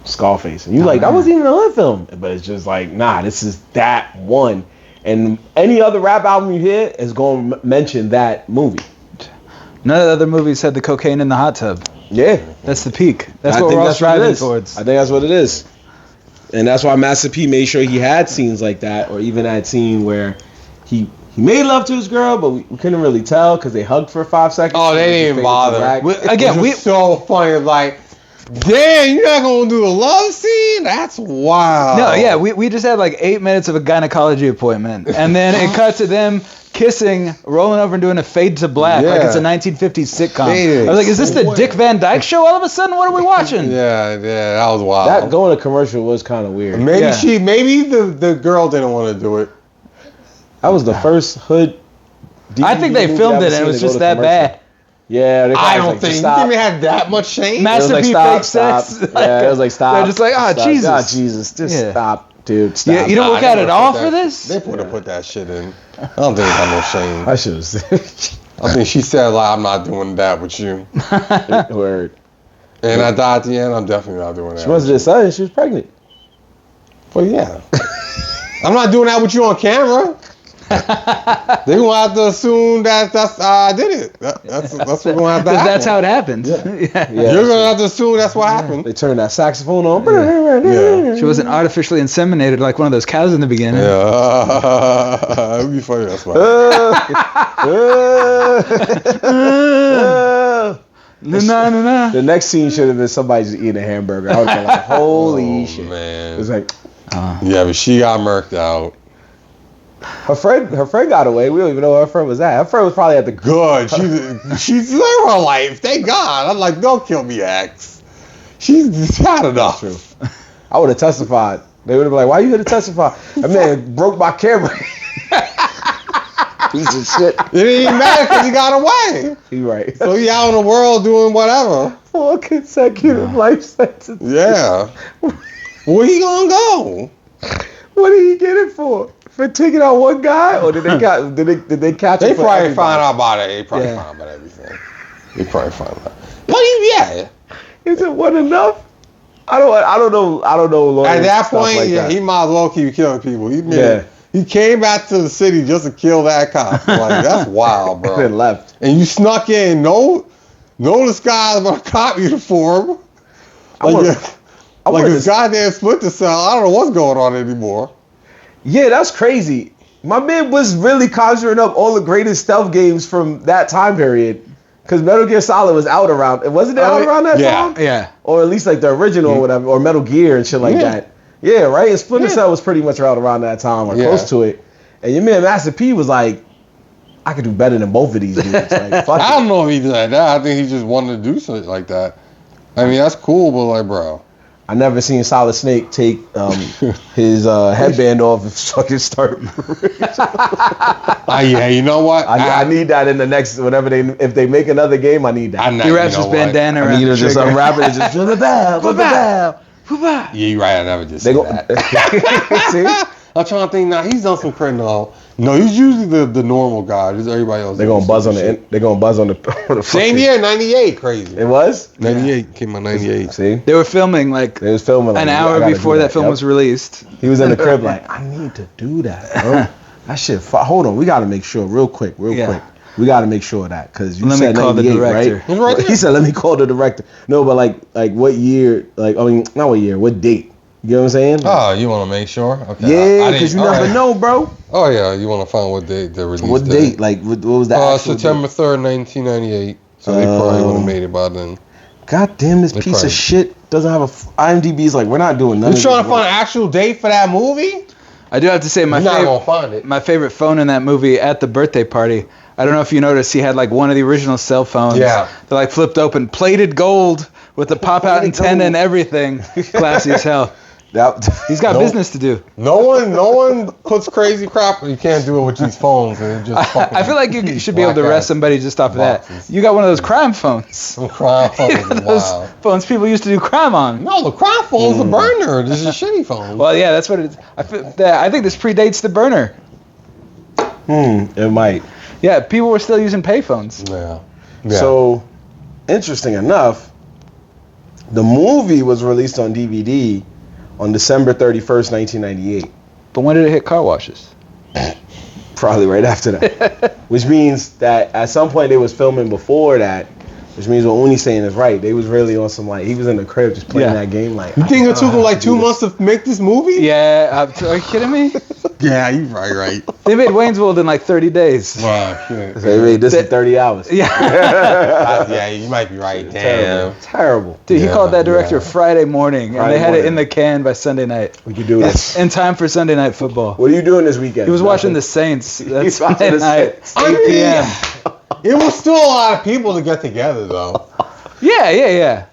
Scarface, and you like that wasn't even a hood film, but it's just like, nah, this is that one. And any other rap album you hear is going to mention that movie. None of the other movies had the cocaine in the hot tub. Yeah. That's the peak. That's I what think we're all what it striving is. towards. I think that's what it is. And that's why Master P made sure he had scenes like that, or even that scene where he made love to his girl, but we couldn't really tell because they hugged for 5 seconds. Oh, they didn't even bother. Again, Which was so funny. Like, damn, you're not gonna do a love scene? That's wild. No, yeah, we just had like 8 minutes of a gynecology appointment, and then it cut to them kissing, rolling over and doing a fade to black like Yeah. it's a 1950s sitcom. Fading. I was like, is this the Dick Van Dyke Show all of a sudden? What are we watching? Yeah, that was wild. That going to commercial was kind of weird. Maybe Yeah. maybe the girl didn't want to do it. That was the first hood. I think they DVD filmed I've it and seen it was to go just to that commercial. bad. Yeah, they I probably don't was like, think. just You stop. think they had that much shame? Master It was like, P stop, fake sex. stop. Yeah, it was like stop. They're just like, stop. Jesus. Ah, Jesus, just Yeah. stop, dude. Stop. Yeah, you don't look they at it would've all put for that- this? They would have put that shit in. I don't think they got no shame. I should have. I think she said like, I'm not doing that with you. Word. And I died at the end. I'm definitely not doing that. She wanted to son. She was pregnant. Well, yeah. I'm not doing that with you on camera. They're gonna have to assume that I did it. That's what's gonna have to happen. That's how it happened. Yeah. You're gonna have to assume that's what happened. They turned that saxophone on. Yeah. She wasn't artificially inseminated like one of those cows in the beginning. Yeah, it would be funny. That's why. No. The next scene should have been somebody just eating a hamburger. I would have been like, holy Oh, shit. man. It was like, Yeah, but she got murked out. her friend got away. We don't even know where her friend was at. Her friend was probably at the Good. She deserved her life. Thank God. I'm like, don't kill me, X. She's had enough. I would have testified. They would have been like, why you here to testify? That man broke my camera. Piece of shit. It didn't even matter because he got away. He right. So he out in the world doing whatever. 4 consecutive life sentences. Yeah. Where he gonna go? What did he get it for? For taking out one guy, or did they catch They him? for probably everybody? find out about it. They probably Yeah. find out about everything. They probably find out. But yeah. Is it one enough? I don't know. Lawyers At that and stuff point, like yeah, that. he might as well keep killing people. Yeah. He came back to the city just to kill that cop. Like, that's wild, and then bro. left. And you snuck in, no disguise about a cop uniform. Like, wanna- I like wanna- this goddamn Splinter Cell. I don't know what's going on anymore. Yeah, that's crazy. My man was really conjuring up all the greatest stealth games from that time period. Because Metal Gear Solid was out around. Wasn't it out around that yeah. time? Yeah. Or at least like the original or whatever, or Metal Gear and shit like Yeah. that. Yeah, right? And Splinter Yeah. Cell was pretty much out around that time or Yeah. close to it. And your man Master P was like, I could do better than both of these dudes. Like, fuck I it. don't know if he did that. I think he just wanted to do something like that. I mean, that's cool, but like, bro. I never seen Solid Snake take his headband off and fucking start. Yeah, you know what? I need that in the next if they make another game, I need that. He wraps his bandana I around need the to just trigger. unwrap it and just Yeah, you're right. I never just They see go. that. See? I'm trying to think now. He's done some crazy. No, he's usually the normal guy. Just everybody else. They're gonna buzz on the. They're gonna buzz on the. Same year, 98. Crazy. It was. 98 came out 98. See, They were filming like they was filming like, an I hour gotta before do that film Yep. was released. He was in the crib like, I need to do that, bro. That shit. Hold on, we gotta make sure real quick. Yeah. We gotta make sure of that because you Let me said call the 98, director. right? It's right there. He said, let me call the director. No, but like what year? Like I mean, not what year? What date? You know what I'm saying? Oh, you want to make sure? Okay. yeah, I because you didn't- never alright. know, bro. Oh yeah, you want to find what date the release What date? Like what was the actual September 3rd, 1998. So they probably would have made it by then. God damn, this They piece probably- of shit doesn't have a IMDb's like we're not doing none You of trying this to find work. an actual date for that movie? I do have to say You're not gonna find it. my favorite phone in that movie at the birthday party. I don't know if you noticed, he had like one of the original cell phones. Yeah. That like flipped open, plated gold with the pop out Plated antenna gold. and everything. Classy as hell. He's got Nope. business to do. No one puts crazy crap. You can't do it with these phones. And it just fucking I feel like you should be able to black arrest ass somebody just off of that. boxes. You got one of those crime phones. Some crime phones. You is got those wild. phones people used to do crime on. No, the crime phone's a burner. This is a shitty phone. Well, yeah, that's what it is. I think this predates the burner. It might. Yeah, people were still using payphones. Yeah. So, interesting enough, the movie was released on DVD on December 31st, 1998. But when did it hit car washes? Probably right after that. Which means that at some point they was filming before that, which means what Uni's saying is right. They was really on some, like, he was in the crib just playing Yeah. that game. Like, you think it took them like do 2 this. months to make this movie? Yeah, are you kidding me? Yeah, you right. They made Wayne's World in like 30 days. Wow, shit. They made this in 30 hours. Yeah. Yeah, you might be right. Damn. Terrible. Terrible. Dude, he Yeah, called that director yeah. Friday morning, Friday and they had morning. it in the can by Sunday night. We could do this. In time for Sunday night football. What are you doing this weekend? He was watching The Nothing. Saints. That's He's watching Sunday the night, Saints. 8 p.m. It was still a lot of people to get together, though. Yeah.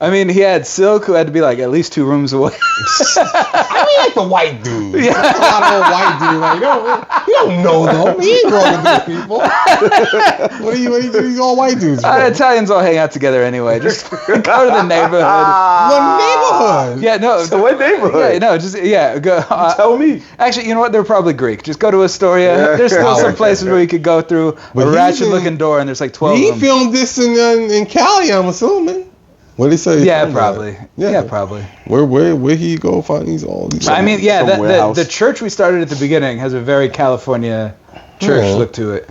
I mean, he had Silk, who had to be like at least 2 rooms away. I mean, like the white dude. Yeah. A lot of old white dudes. Like, you don't know them. He ain't growing up with these people. What do you do? These all white dudes. for? Italians all hang out together anyway. Just go to the neighborhood. What neighborhood? Yeah, no. So what neighborhood? Yeah, no, just go. Tell me. Actually, you know what? They're probably Greek. Just go to Astoria. Yeah. There's still some Okay. places where you could go through But a he's ratchet-looking door, and there's like 12 He of them. filmed this in Cali, I'm assuming. What did he say? he Yeah, filmed probably. that? Yeah, probably. Where he go find all these? I mean, yeah, Some warehouse. the church we started at the beginning has a very California church Yeah. look to it.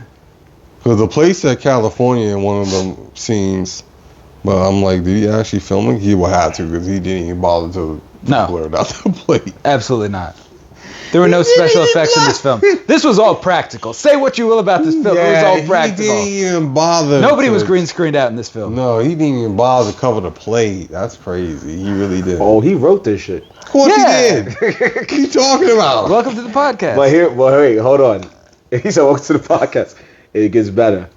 Because the place at California in one of them scenes, but I'm like, did he actually film it? He would have to because he didn't even bother to No. blur it out the plate. Absolutely not. There were no special effects in this film. This was all practical. Say what you will about this film. It was all he practical. didn't even bother. Nobody to- was green screened out in this film. No, he didn't even bother to cover the plate. That's crazy. He really did. Oh, he wrote this shit. Of course Yeah. he did. What are you talking about? Welcome to the podcast. But wait, hold on. He said, welcome to the podcast. It gets better.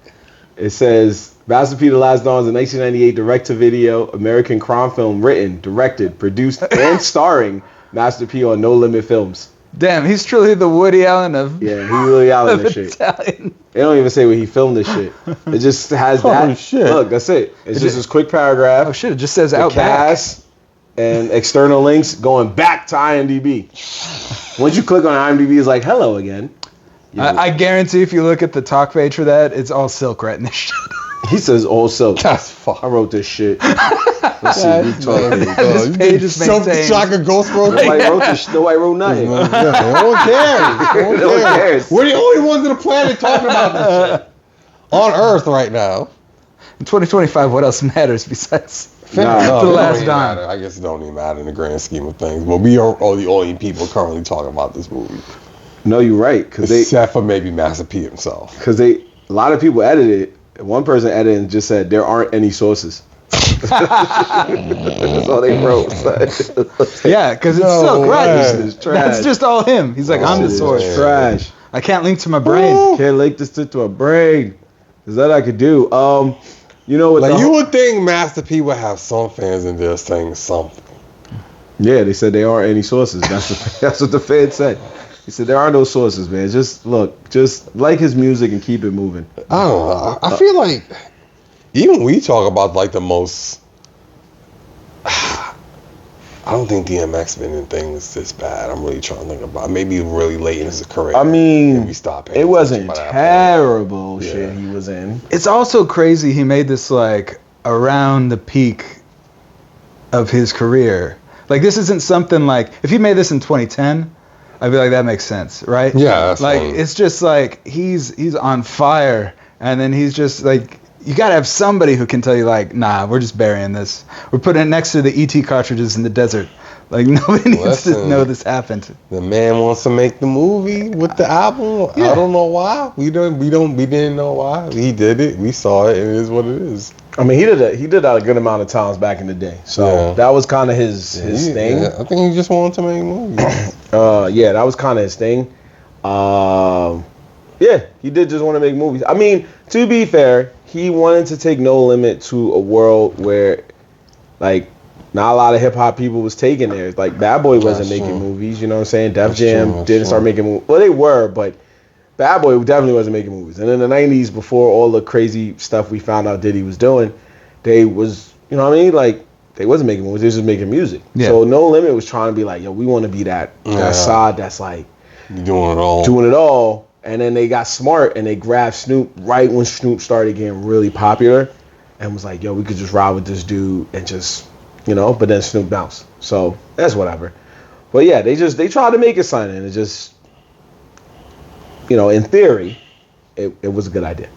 It says, Master P. The Last Dawn is a 1998 direct-to-video American crime film written, directed, produced, and starring Master P on No Limit Films. Damn, he's truly the Woody Allen of, Yeah, he really out in of this shit. Italian. They don't even say where he filmed this shit. It just has Holy that. shit. Look, that's it. It's just this quick paragraph. Oh shit, it just says the out back. cast and external links going back to IMDb. Once you click on IMDb, it's like, hello again. I guarantee if you look at the talk page for that, it's all Silk writing this shit. He says all silk. That's fuck. I wrote this shit. Let's see. We talking. This page is maintained. Shaka Ghost Road. Nobody wrote this. Nobody wrote nothing. No one cares. No one cares. We're the only ones on the planet talking about this shit. On Earth right now. In 2025, what else matters besides Nah. it The don't Last even Dawn? matter. I guess it don't even matter in the grand scheme of things. But we are all the only people currently talking about this movie. No, you're right. Because Except for maybe Master P himself. a lot of people edited it. One person edited and just said there aren't any sources. That's all they wrote. Yeah, because it's No Silk writing. way. This is trash. That's just all him. He's like, I'm the This is source. trash. I can't link to my brain. Can't link this to a brain. Is that I could do? You know what? Like you would think Master P would have some fans in there saying something. Yeah, they said there aren't any sources. That's what the Fed said. He said there are no sources, man. Just like his music and keep it moving. I don't know. I feel like even we talk about like the most. I don't think DMX been in things this bad. I'm really trying to think about. Maybe really late in his career. I mean, we stopped. It wasn't terrible shit he was in. It's also crazy he made this like around the peak of his career. Like this isn't something like if he made this in 2010, I'd be like that makes sense, right? Yeah, that's like funny. It's just like he's on fire, and then he's just like. You gotta have somebody who can tell you like, nah, we're just burying this. We're putting it next to the ET cartridges in the desert. Like nobody needs to know this happened. The man wants to make the movie with the album. Yeah. I don't know why. We didn't know why. He did it. We saw it. And it is what it is. I mean, he did that a good amount of times back in the day. So that was kind of his thing. Yeah, I think he just wanted to make movies. Yeah, that was kind of his thing. Yeah, he did just want to make movies. I mean, to be fair, he wanted to take No Limit to a world where, like, not a lot of hip hop people was taking there. Like, Bad Boy wasn't making movies, you know what I'm saying? Def Jam didn't start making movies. Well, they were, but Bad Boy definitely wasn't making movies. And in the 90s, before all the crazy stuff we found out Diddy was doing, they was, you know what I mean? Like, they wasn't making movies, they was just making music. Yeah. So No Limit was trying to be like, yo, we want to be that side that's like, doing it all. And then they got smart and they grabbed Snoop right when Snoop started getting really popular and was like, yo, we could just ride with this dude and just, you know, but then Snoop bounced. So that's whatever. But yeah, they tried to make it something and it just, you know, in theory, it was a good idea.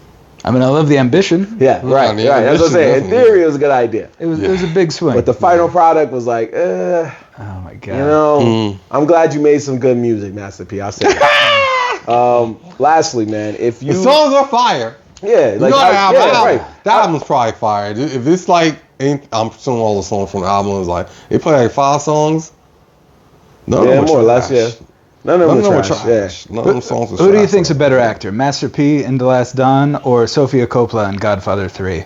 I mean, I love the ambition. Yeah, right. That's what I'm saying. In theory, it was a good idea. It was a big swing. But the final product was like, oh my God. You know, I'm glad you made some good music, Master P. I'll say that. Lastly, man, if you... The songs are fire. Yeah. Like, right. That album's probably fire. If it's like... I'm assuming all the songs from the album is like... They play like 5 songs. None of them more or less, yeah. None of them were trash. Yeah. None of them songs were Who do you think's a better actor? Master P in The Last Dawn or Sofia Coppola in Godfather 3?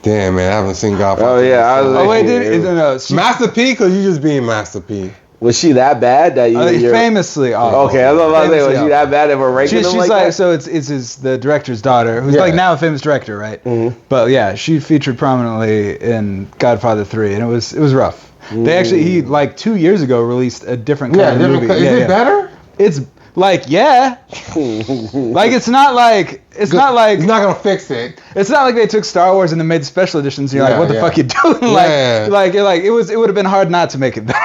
Damn, man, I haven't seen Godfather. Oh, yeah. Wait, no. Master P, because you just being Master P. Was she that bad that you? Famously awful. Okay, I was about to say, was she that bad that we're ranking them she's like that? So it's the director's daughter, who's like now a famous director, right? Mm-hmm. But yeah, she featured prominently in Godfather 3, and it was rough. They actually, he like 2 years ago released a different kind of movie. Is it better? It's like like it's not like He's not gonna fix it. It's not like they took Star Wars and then made the special editions. And you're like, what the fuck you doing? Like it would have been hard not to make it better.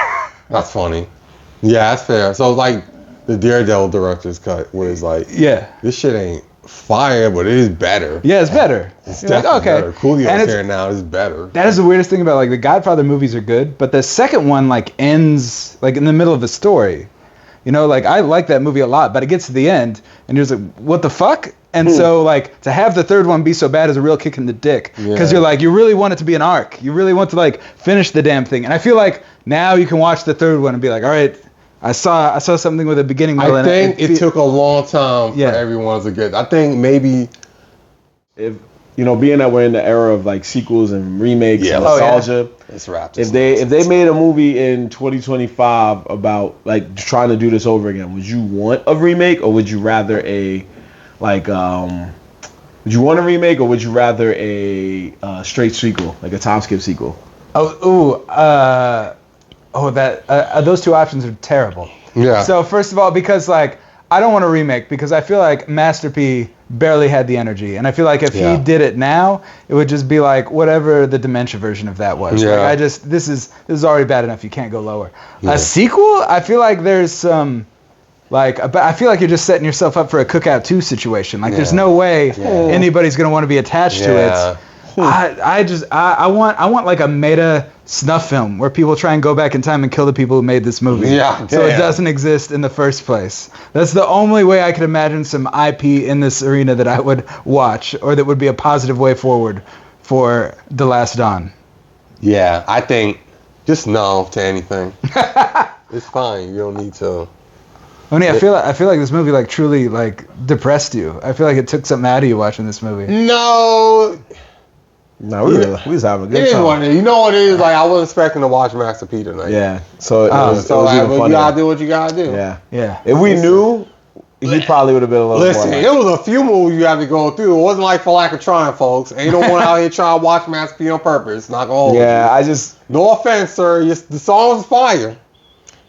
That's funny. Yeah, that's fair. So like the Daredevil director's cut, where it's like, this shit ain't fire, but it is better. Yeah, it's better. It's definitely better. Coolio's here now. It's better. That is the weirdest thing about like the Godfather movies are good, but the second one like ends like in the middle of the story. You know, like I like that movie a lot, but it gets to the end and you're just like, what the fuck? And so like to have the third one be so bad is a real kick in the dick because you're like, you really want it to be an arc. You really want to like finish the damn thing. And I feel like now you can watch the third one and be like, all right, I saw something with a beginning, middle, I think it took a long time for everyone to get. I think maybe if you know, being that we're in the era of like sequels and remakes and nostalgia, it's wrapped. If they made a movie in 2025 about like trying to do this over again, would you want a remake or would you rather a like would you want a remake or would you rather a straight sequel, like a time skip sequel? Those two options are terrible. Yeah. So first of all, because like I don't want a remake because I feel like Master P barely had the energy, and I feel like if he did it now, it would just be like whatever the dementia version of that was. Yeah. Like this is already bad enough. You can't go lower. A sequel, I feel like there's some. I feel like you're just setting yourself up for a Cookout 2 situation. Like, there's no way anybody's gonna want to be attached to it. I want like a meta snuff film where people try and go back in time and kill the people who made this movie. So it doesn't exist in the first place. That's the only way I could imagine some IP in this arena that I would watch, or that would be a positive way forward for The Last Dawn. Yeah, I think just no to anything. It's fine. You don't need to. I feel like this movie like truly like depressed you. I feel like it took something out of you watching this movie. No. No, we was having a It good is time. what it is. You know what it is? Like, I wasn't expecting to watch Master P tonight. Yeah. So it was like, even well, you funnier. gotta do what you gotta do. Yeah. Yeah. If we knew, he probably would have been a little Listen, more. it was a few movies you had to go through. It wasn't like for lack of trying, folks. Ain't no one out here trying to watch Master P on purpose. Not gonna hold Yeah, you. No offense, sir. The song's fire.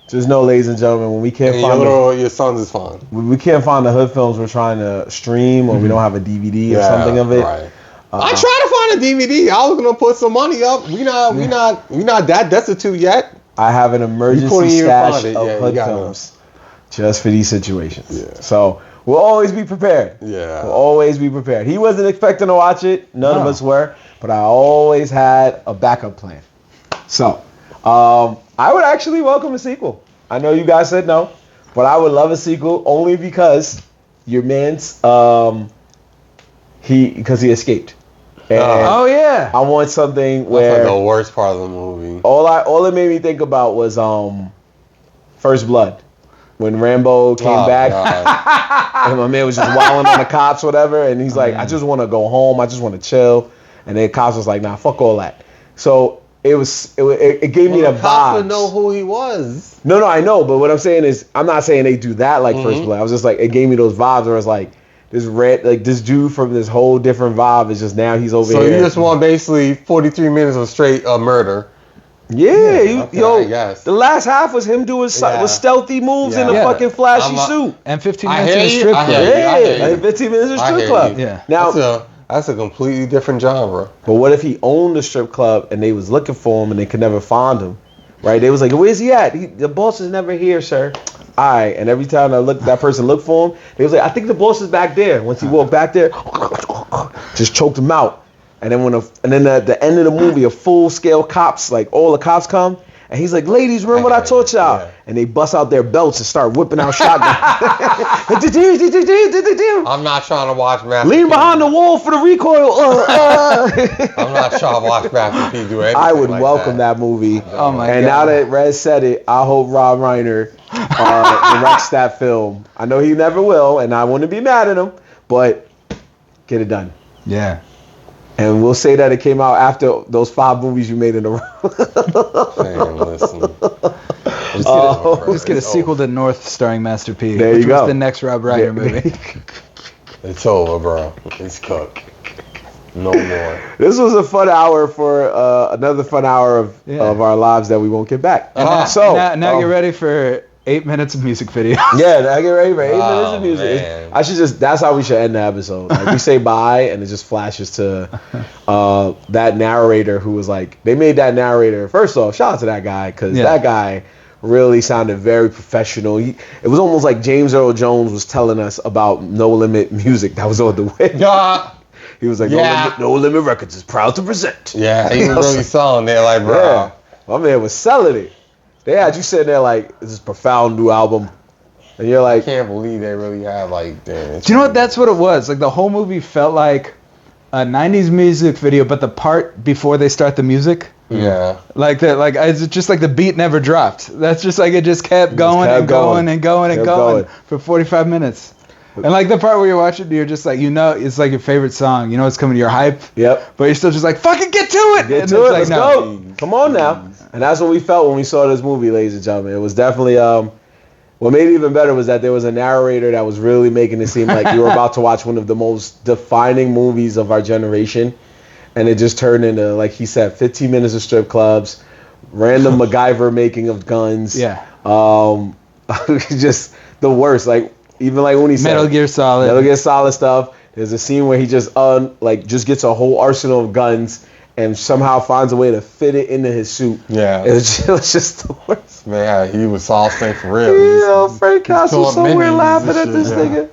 just know, ladies and gentlemen, when we can't And find your sons is fine. when we can't find the hood films we're trying to stream, or we don't have a DVD or something of it. Right. I tried to find a DVD. I was gonna put some money up. We not that destitute yet. I have an couldn't emergency even stash find it. of Yeah, you hood gotta- films just for these situations. Yeah. So we'll always be prepared. Yeah. We'll always be prepared. He wasn't expecting to watch it. None of No. us were. But I always had a backup plan. So I would actually welcome a sequel. I know you guys said no, but I would love a sequel only because your man's because he escaped. And Oh yeah. I want something That's where like the worst part of the movie. all it made me think about was First Blood. When Rambo came Oh, back God. and my man was just wilding on the cops, whatever, and he's like, I just want to go home, I just want to chill. And then cops was like, nah, fuck all that. So it gave me the The cops would vibes. know who he was. No, I know, but what I'm saying is, I'm not saying they do that like First Mm-hmm. Blood. I was just like, it gave me those vibes where it's like, this dude from this whole different vibe is just now he's over So here. you just want basically 43 minutes of straight murder. Yeah, okay, yo, I guess. the last half was him doing Yeah. with stealthy moves in a Yeah. fucking flashy I'm not- suit. And 15 I minutes in hear a you, strip I club. hear you. Yeah, like 15 minutes of I strip hear club. you. Yeah. Now, That's a completely different genre. but what if he owned a strip club and they was looking for him and they could never find him? Right? They was like, where's he at? The boss is never here, sir. All right. And every time that person looked for him, they was like, I think the boss is back there. Once he walked back there, just choked him out. And then at the end of the movie, a full scale cops, like all the cops come. And he's like, ladies, remember what I taught y'all? Yeah. And they bust out their belts and start whipping out shotguns. I'm not trying to watch Master Lean P. behind the wall for the recoil. I'm not trying to watch Master P do anything I would like welcome that movie. Oh my And god. now that Rez said it, I hope Rob Reiner directs that film. I know he never will, and I wouldn't be mad at him, but get it done. Yeah. And we'll say that it came out after those 5 movies you made in a row. Man, listen. Just get a sequel to North starring Master P. There you which go. was the next Rob Reiner movie. It's over, bro. It's cooked. No more. This was a fun hour for another fun hour of our lives that we won't get back. So now get ready for 8 minutes of music video. Yeah, now get ready for 8 minutes Oh, of music. man. That's how we should end the episode. Like, we say bye and it just flashes to that narrator who was like, they made that narrator, first off, shout out to that guy, because that guy really sounded very professional. It was almost like James Earl Jones was telling us about No Limit music that was on the way. Yeah. He was like, Yeah. No Limit Records is proud to present. Yeah, he was really selling it, like, bro. Yeah, my man was selling it. They had you sitting there like, this is a profound new album. And you're I like, can't believe they really have, like, damn. Do you know what? That's what it was. Like the whole movie felt like a 90s music video, but the part before they start the music, Yeah. like that, like it's just like the beat never dropped. That's just like it just kept going kept and going and going and Kept going going. for 45 minutes. And like the part where you're watching, you're just like, it's like your favorite song. You know it's coming. You're hype, yep. but you're still just like, fucking get to it. Get And to it. it's Let's like, go. Come on now. And that's what we felt when we saw this movie, ladies and gentlemen. It was definitely what made it even better was that there was a narrator that was really making it seem like you were about to watch one of the most defining movies of our generation. And it just turned into, like he said, 15 minutes of strip clubs, random MacGyver making of guns. Yeah. Just the worst. Like, even like when he said Metal Gear Solid. Metal Gear Solid stuff. There's a scene where he just just gets a whole arsenal of guns and somehow finds a way to fit it into his suit. Yeah. It was just the worst. Man, he was Sauce Thing for real. You know, Frank Castle throwing somewhere minis laughing and at this shit, nigga.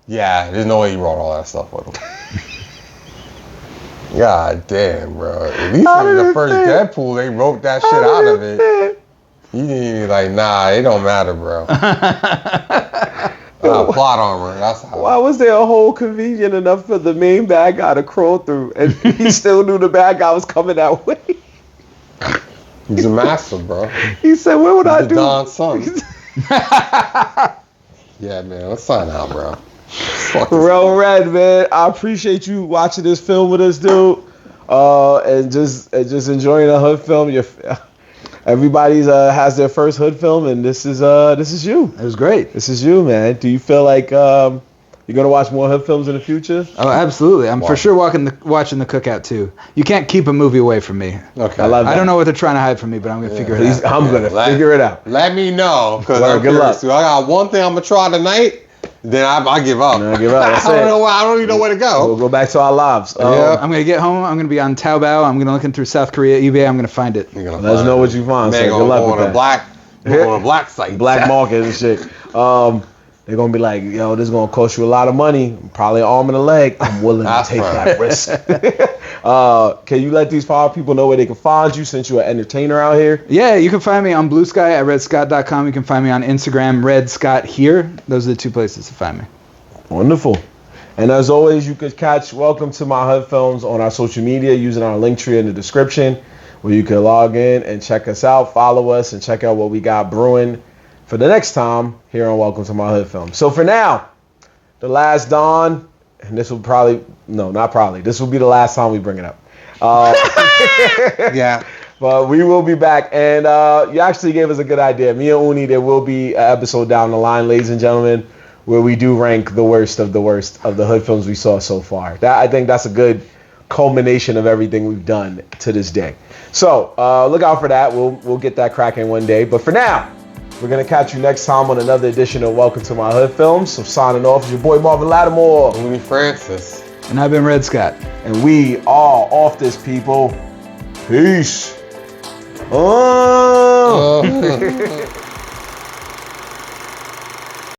Yeah. There's no way he wrote all that stuff with him. God damn, bro. At least How in did the it first fit? Deadpool, they wrote that shit out of it. He didn't even like, nah, it don't matter, bro. Plot armor. That's how. Why was there a hole convenient enough for the main bad guy to crawl through and he still knew the bad guy was coming that way? He's a master, bro. He said, what would I The do? Don's son. Yeah, man. Let's sign out, bro. Real Red, man. I appreciate you watching this film with us, dude. And just enjoying a hood film. Everybody's has their first hood film, and this is you. It was great. This is you, man. Do you feel like you're gonna watch more hood films in the future? Oh, absolutely. I'm for sure watching the Cookout too. You can't keep a movie away from me. Okay. I love that. I don't know what they're trying to hide from me, but I'm gonna figure it out. I'm gonna figure it out. Let me know, because Well, I'm good curious. luck. I got one thing I'm gonna try tonight. Then I give up. I give up. That's I don't it. know. I don't even know where to We'll go. go back to our lives. Yeah. I'm gonna get home. I'm gonna be on Taobao. I'm gonna looking through South Korea eBay. I'm gonna find it. You're gonna Let us find know it. what you find. Man, So good luck go with on that. a black site. Black market and shit. They're gonna be like, yo, this is gonna cost you a lot of money, probably an arm and a leg. I'm willing to That's take right. that risk. Can you let these 5 people know where they can find you since you're an entertainer out here? Yeah, you can find me on Blue Sky at redscott.com. You can find me on Instagram, Red Scott here. Those are the 2 places to find me. Wonderful. And as always, you could catch Welcome to My Hood Films on our social media using our link tree in the description, where you can log in and check us out, follow us, and check out what we got brewing for the next time here on Welcome to My Hood Films. So for now, The Last Dawn, and this will probably, no, not probably, this will be the last time we bring it up. Yeah. But we will be back, and you actually gave us a good idea. Me and Uni, there will be an episode down the line, ladies and gentlemen, where we do rank the worst of the hood films we saw so far. I think that's a good culmination of everything we've done to this day. So look out for that. We'll get that cracking one day. But for now, we're gonna catch you next time on another edition of Welcome to My Hood Films. So signing off is your boy Marvin Lattimore, Louis Francis. And I've been Red Scott. and we are off this, people. Peace. Oh.